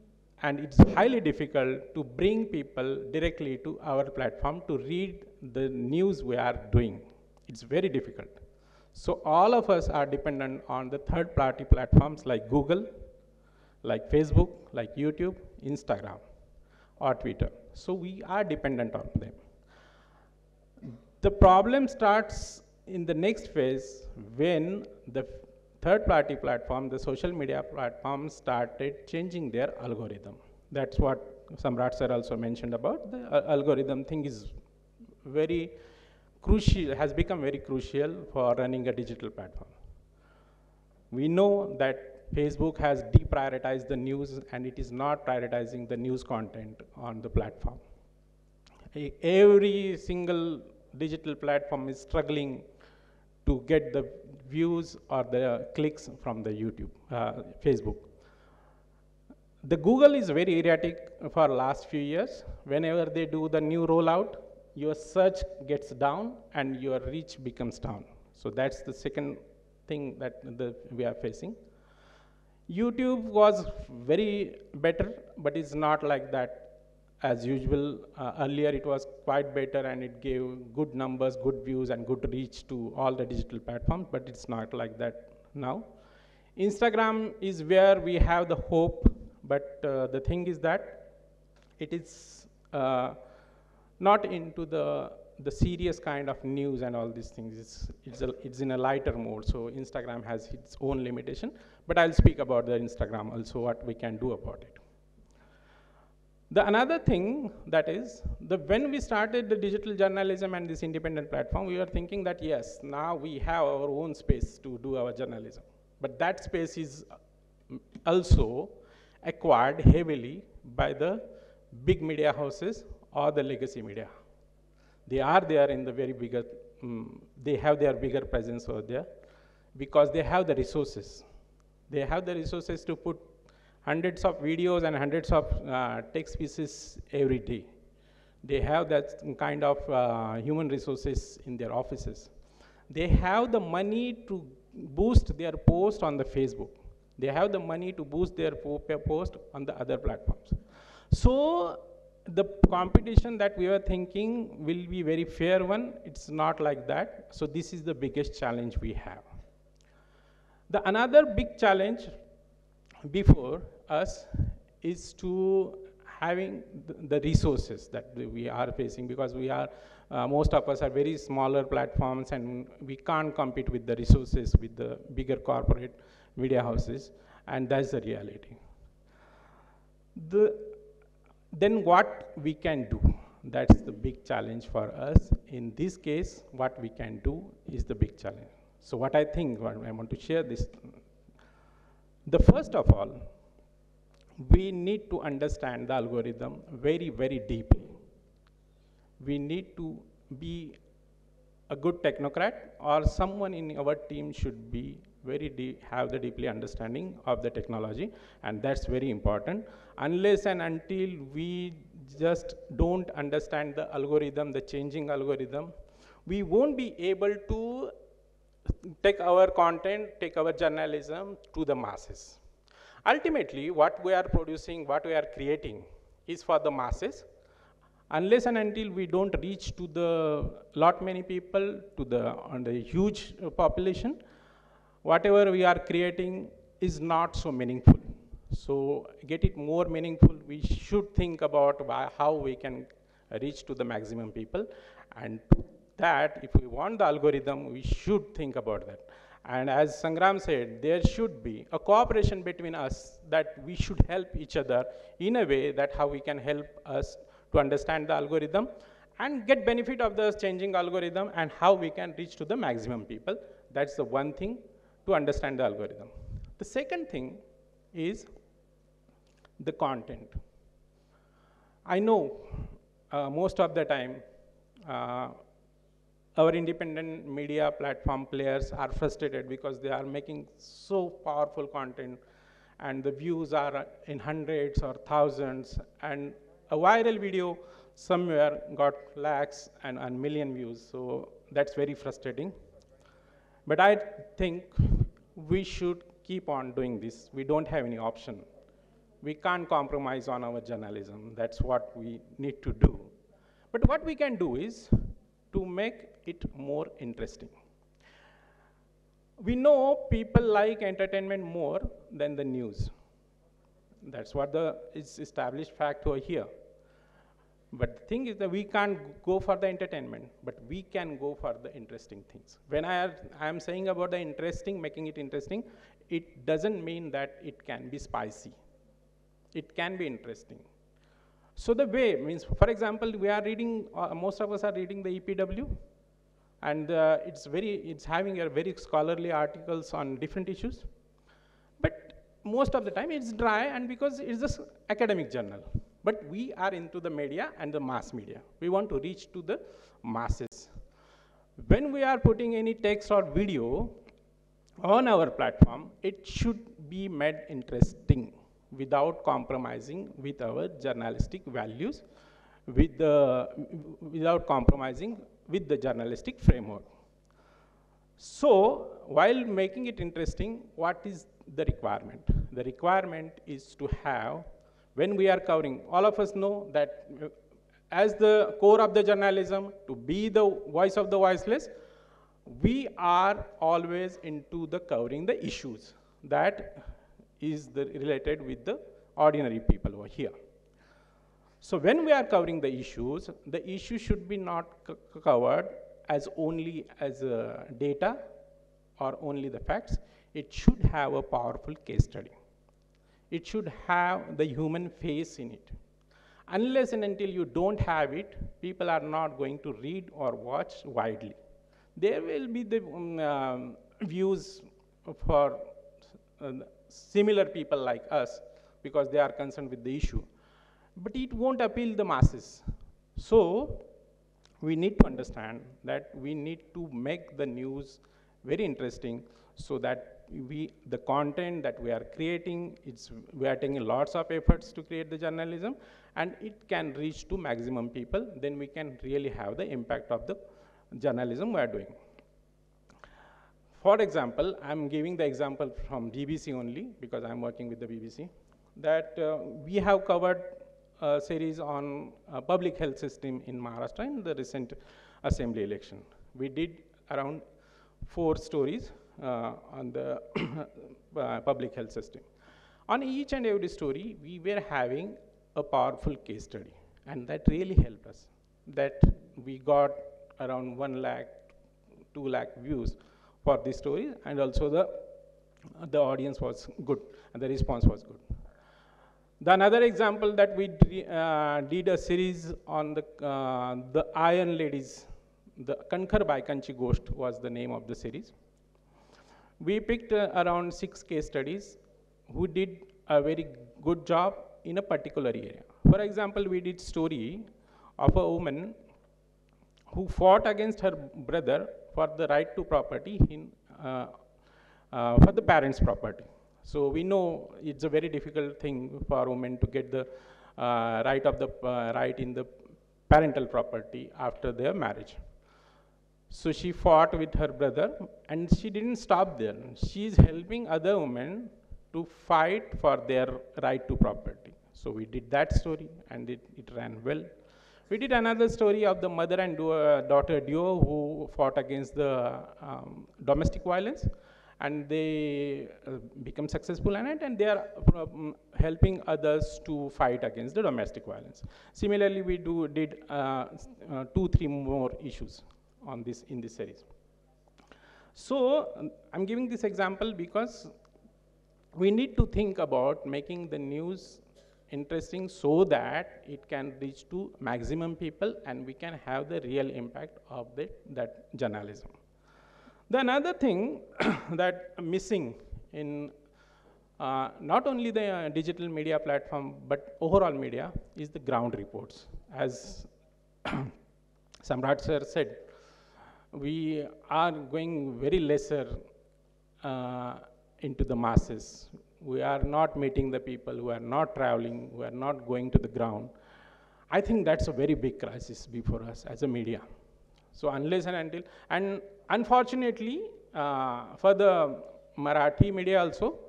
and it's highly difficult to bring people directly to our platform to read the news we are doing. It's very difficult. So all of us are dependent on the third-party platforms like Google, like Facebook, like YouTube, Instagram, or Twitter. So we are dependent on them. The problem starts in the next phase when the third-party platform, the social media platforms started changing their algorithm. That's what Samrat sir also mentioned about. The algorithm thing is very crucial, has become very crucial for running a digital platform. We know that Facebook has deprioritized the news, and it is not prioritizing the news content on the platform. Every single digital platform is struggling to get the views or the clicks from the Facebook. The Google is very erratic for last few years. Whenever they do the new rollout, your search gets down and your reach becomes down. So that's the second thing that we are facing. YouTube was very better, but it's not like that as usual. Earlier it was quite better, and it gave good numbers, good views, and good reach to all the digital platforms, but it's not like that now. Instagram is where we have the hope, but the thing is that it is not into the serious kind of news and all these things. It's in a lighter mode, so Instagram has its own limitation, but I'll speak about the Instagram also, what we can do about it. The another thing that is, when we started the digital journalism and this independent platform, we were thinking that yes, now we have our own space to do our journalism. But that space is also acquired heavily by the big media houses or the legacy media. They are there in the very bigger, they have their bigger presence over there because they have the resources. They have the resources to put hundreds of videos and hundreds of text pieces every day. They have that kind of human resources in their offices. They have the money to boost their post on the Facebook. They have the money to boost their post on the other platforms. So the competition that we were thinking will be very fair one. It's not like that. So this is the biggest challenge we have. The another big challenge before us is to having the resources that we are facing, because we are, most of us are very smaller platforms, and we can't compete with the resources with the bigger corporate media houses, and that's the reality. Then what we can do? That's the big challenge for us. In this case, what we can do is the big challenge. So what I think, what I want to share this, the first of all, we need to understand the algorithm very, very deeply. We need to be a good technocrat, or someone in our team should be have the deeply understanding of the technology, and that's very important. Unless and until we just don't understand the algorithm, the changing algorithm, we won't be able to take our content, take our journalism to the masses. Ultimately, what we are producing, what we are creating is for the masses. Unless and until we don't reach to the lot many people, to the huge population, whatever we are creating is not so meaningful. So get it more meaningful, we should think about how we can reach to the maximum people. And to that, if we want the algorithm, we should think about that. And as Sangram said, there should be a cooperation between us, that we should help each other in a way that how we can help us to understand the algorithm and get benefit of the changing algorithm, and how we can reach to the maximum people. That's the one thing, to understand the algorithm. The second thing is the content. I know most of the time our independent media platform players are frustrated because they are making so powerful content and the views are in hundreds or thousands, and a viral video somewhere got lakhs and million views. So that's very frustrating. But I think we should keep on doing this. We don't have any option. We can't compromise on our journalism. That's what we need to do. But what we can do is to make it more interesting. We know people like entertainment more than the news. That's what is established fact over here. But the thing is that we can't go for the entertainment, but we can go for the interesting things. When I am saying about the interesting, making it interesting, it doesn't mean that it can be spicy. It can be interesting. So the way means, for example, we are reading, most of us are reading the EPW, and it's having a very scholarly articles on different issues. But most of the time it's dry, and because it's just academic journal. But we are into the media and the mass media. We want to reach to the masses. When we are putting any text or video on our platform, it should be made interesting without compromising with our journalistic values, without compromising with the journalistic framework. So while making it interesting, what is the requirement? The requirement is to have, when we are covering, all of us know that as the core of the journalism, to be the voice of the voiceless, we are always into the covering the issues that is related with the ordinary people over here. So when we are covering the issues should be not covered as only as data or only the facts. It should have a powerful case study. It should have the human face in it. Unless and until you don't have it, people are not going to read or watch widely. There will be the views for similar people like us because they are concerned with the issue, but it won't appeal the masses. So we need to understand that we need to make the news very interesting, so that the content that we are creating, we are taking lots of efforts to create the journalism, and it can reach to maximum people. Then we can really have the impact of the journalism we are doing. For example, I'm giving the example from BBC only because I'm working with the BBC, that we have covered a series on public health system in Maharashtra in the recent assembly election. We did around 4 stories on the public health system. On each and every story, we were having a powerful case study, and that really helped us. That we got around 1 lakh, 2 lakh views for this story, and also the audience was good, and the response was good. The another example that we did a series on the Iron Ladies, the Kankar Baikanchi Ghost was the name of the series. We picked around 6 case studies who did a very good job in a particular area. For example, we did story of a woman who fought against her brother for the right to property for the parents' property. So we know it's a very difficult thing for women to get the right in the parental property after their marriage. So she fought with her brother, and she didn't stop there. She's helping other women to fight for their right to property. So we did that story, and it ran well. We did another story of the mother and daughter duo who fought against the domestic violence, and they become successful in it, and they are helping others to fight against the domestic violence. Similarly, we did 2-3 more issues on this in this series. So I'm giving this example because we need to think about making the news interesting so that it can reach to maximum people and we can have the real impact of that journalism. The another thing that missing in not only the digital media platform but overall media is the ground reports. As Samrat sir said, we are going very lesser into the masses. We are not meeting the people, who are not traveling, who are not going to the ground. I think that's a very big crisis before us as a media. So unless and until, and unfortunately for the Marathi media also,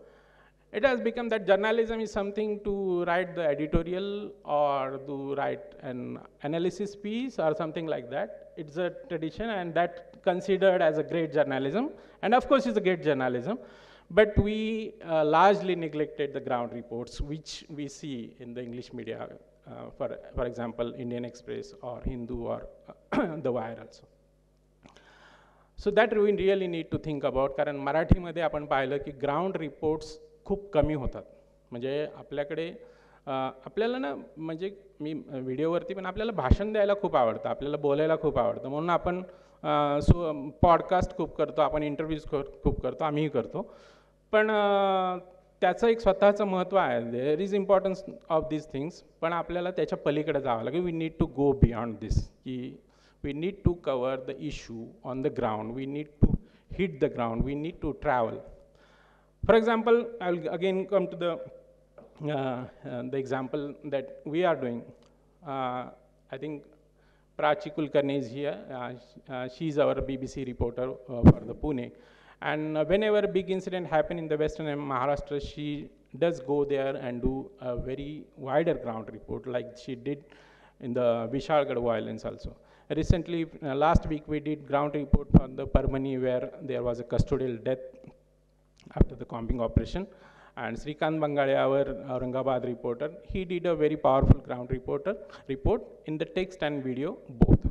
it has become that journalism is something to write the editorial or to write an analysis piece or something like that. It's a tradition and that considered as a great journalism. And of course it's a great journalism. But we largely neglected the ground reports, which we see in the English media, for example, Indian Express or Hindu or The Wire also. So that we really need to think about, कारण मराठीमध्ये आपण पाहिलं की ground reports खूप कमी होतात. म्हणजे आपल्याकडे आपल्याला ना म्हणजे मी व्हिडिओवरती पण आपल्याला भाषण द्यायला खूप आवडतं, आपल्याला बोलायला खूप आवडतं, म्हणून आपण पॉडकास्ट खूप करतो, आपण इंटरव्ह्यूज खूप करतो, आम्हीही करतो. पण त्याचं एक स्वतःचं महत्त्व आहे, there is importance of these things, पण आपल्याला त्याच्या पलीकडे जावं लागेल. We need to go beyond this, की we need to cover the issue on the ground, we need to hit the ground, we need to travel. For example, I will again come to the example that we are doing. I think Prachi Kulkarni is here. She is our BBC reporter for the Pune. And whenever a big incident happen in the Western Maharashtra, she does go there and do a very wider ground report, like she did in the Vishalgarh violence also. Recently, last week, we did ground report on the Parmani, where there was a custodial death after the combing operation. And Srikant Bangale, our Aurangabad reporter, he did a very powerful ground report in the text and video both.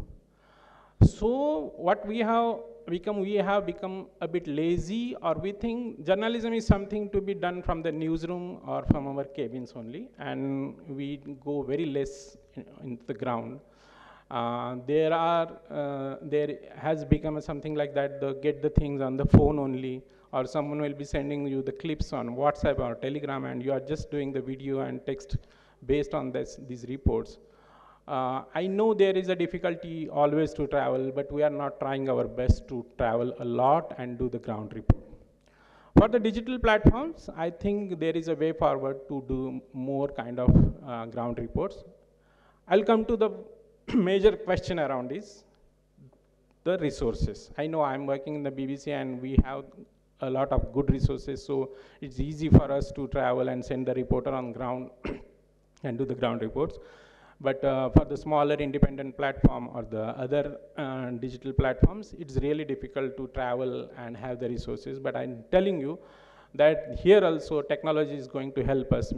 So what we have become a bit lazy, or we think journalism is something to be done from the newsroom or from our cabins only, and we go very less into the ground. There has become something like that, get the things on the phone only, or someone will be sending you the clips on WhatsApp or Telegram, and you are just doing the video and text based on these reports. I know there is a difficulty always to travel, but we are not trying our best to travel a lot and do the ground report. For the digital platforms, I think there is a way forward to do more kind of ground reports. I'll come to the major question around is the resources. I know I'm working in the BBC and we have a lot of good resources, so it's easy for us to travel and send the reporter on ground and do the ground reports. But for the smaller independent platform or the other digital platforms, it's really difficult to travel and have the resources. But I'm telling you that here also technology is going to help us.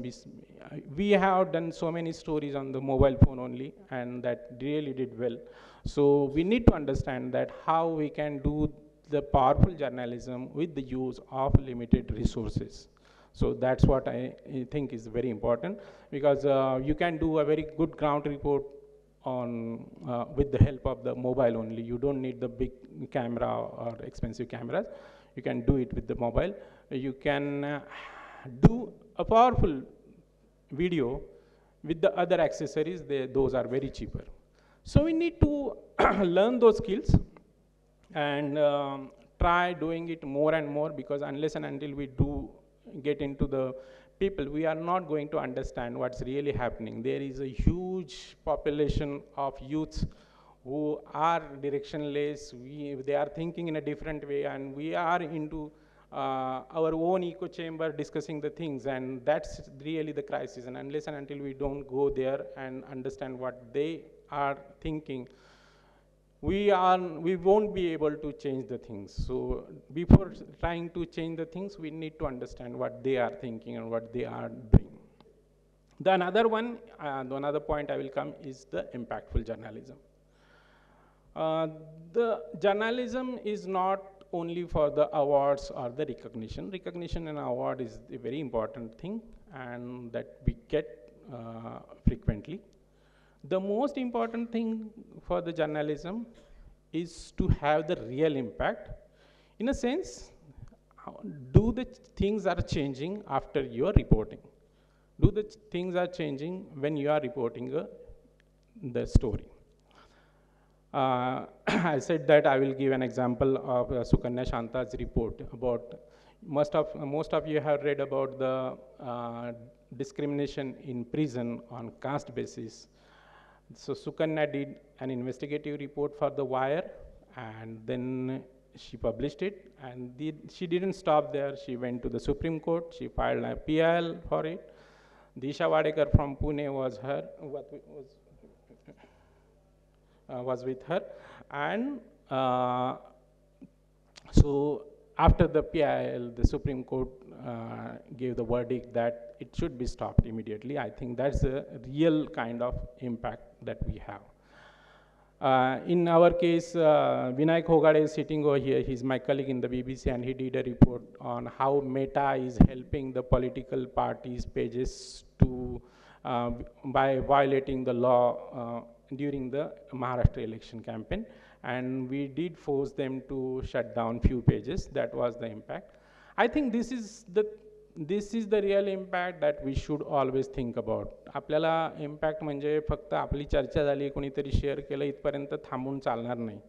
We have done so many stories on the mobile phone only, and that really did well. So we need to understand that how we can do the powerful journalism with the use of limited resources. So that's what I think is very important, because you can do a very good ground report on with the help of the mobile only. You don't need the big camera or expensive cameras. You can do it with the mobile. You can do a powerful video with the other accessories. Those are very cheaper. So we need to learn those skills and try doing it more and more, because unless and until we do get into the people, we are not going to understand what's really happening. There is a huge population of youths who are directionless. They are thinking in a different way, and we are into our own echo chamber discussing the things, and that's really the crisis. And unless and until we don't go there and understand what they are thinking, we won't be able to change the things. So before trying to change the things, we need to understand what they are thinking and what they are doing. The another point I will come is the impactful journalism. The journalism is not only for the awards or the recognition. Recognition and award is a very important thing, and that we get frequently. The most important thing for the journalism is to have the real impact. In a sense, do the things are changing after your reporting? Do the things are changing when you are reporting the story? I said that I will give an example of Sukanya Shanta's report about, most of you have read about the discrimination in prison on caste basis. So Sukanya did an investigative report for The Wire, and then she published it, and she didn't stop there. She went to the Supreme Court. She filed a PIL for it. Disha Wadekar from Pune was with her, and so after the PIL, the Supreme Court gave the verdict that it should be stopped immediately. I think that's a real kind of impact that we have. In our case, Vinayak Hogade is sitting over here. He's my colleague in the BBC, and he did a report on how Meta is helping the political parties' pages to by violating the law during the Maharashtra election campaign. And we did force them to shut down few pages. That was the impact. I think this is the real impact that we should always think about. आपल्याला impact म्हणजे फक्त आपली चर्चा झाली, कोणीतरी share केलं इथपर्यंत थांबून चालणार नाही.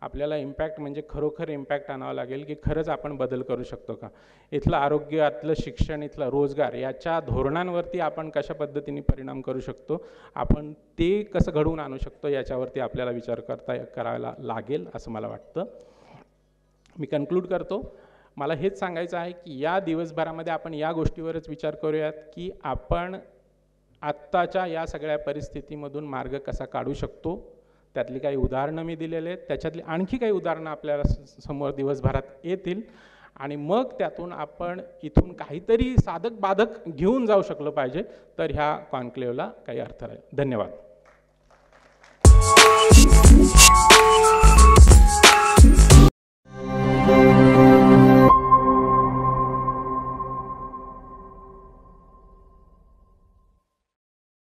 आपल्याला impact म्हणजे खरोखर impact आणावं लागेल की खरंच आपण बदल करू शकतो का. इथलं आरोग्य, इथलं शिक्षण, इथलं रोजगार याच्या धोरणांवरती आपण कशा पद्धतीने परिणाम करू शकतो, आपण ते कसं घडवून आणू शकतो याच्यावरती आपल्याला विचार करायला लागेल असं मला वाटतं. मी कन्क्लूड करतो. मला हेच सांगायचं आहे की या दिवसभरामध्ये आपण या गोष्टीवरच विचार करूयात की आपण आत्ताच्या या सगळ्या परिस्थितीमधून मार्ग कसा काढू शकतो. त्यातली काही उदाहरणं मी दिलेले आहेत, त्याच्यातली आणखी काही उदाहरणं आपल्याला समोर दिवसभरात येतील, आणि मग त्यातून आपण इथून काहीतरी साधक बाधक घेऊन जाऊ शकलो पाहिजे, तर ह्या कॉन्क्लेव्हला काही अर्थ आहे. धन्यवाद.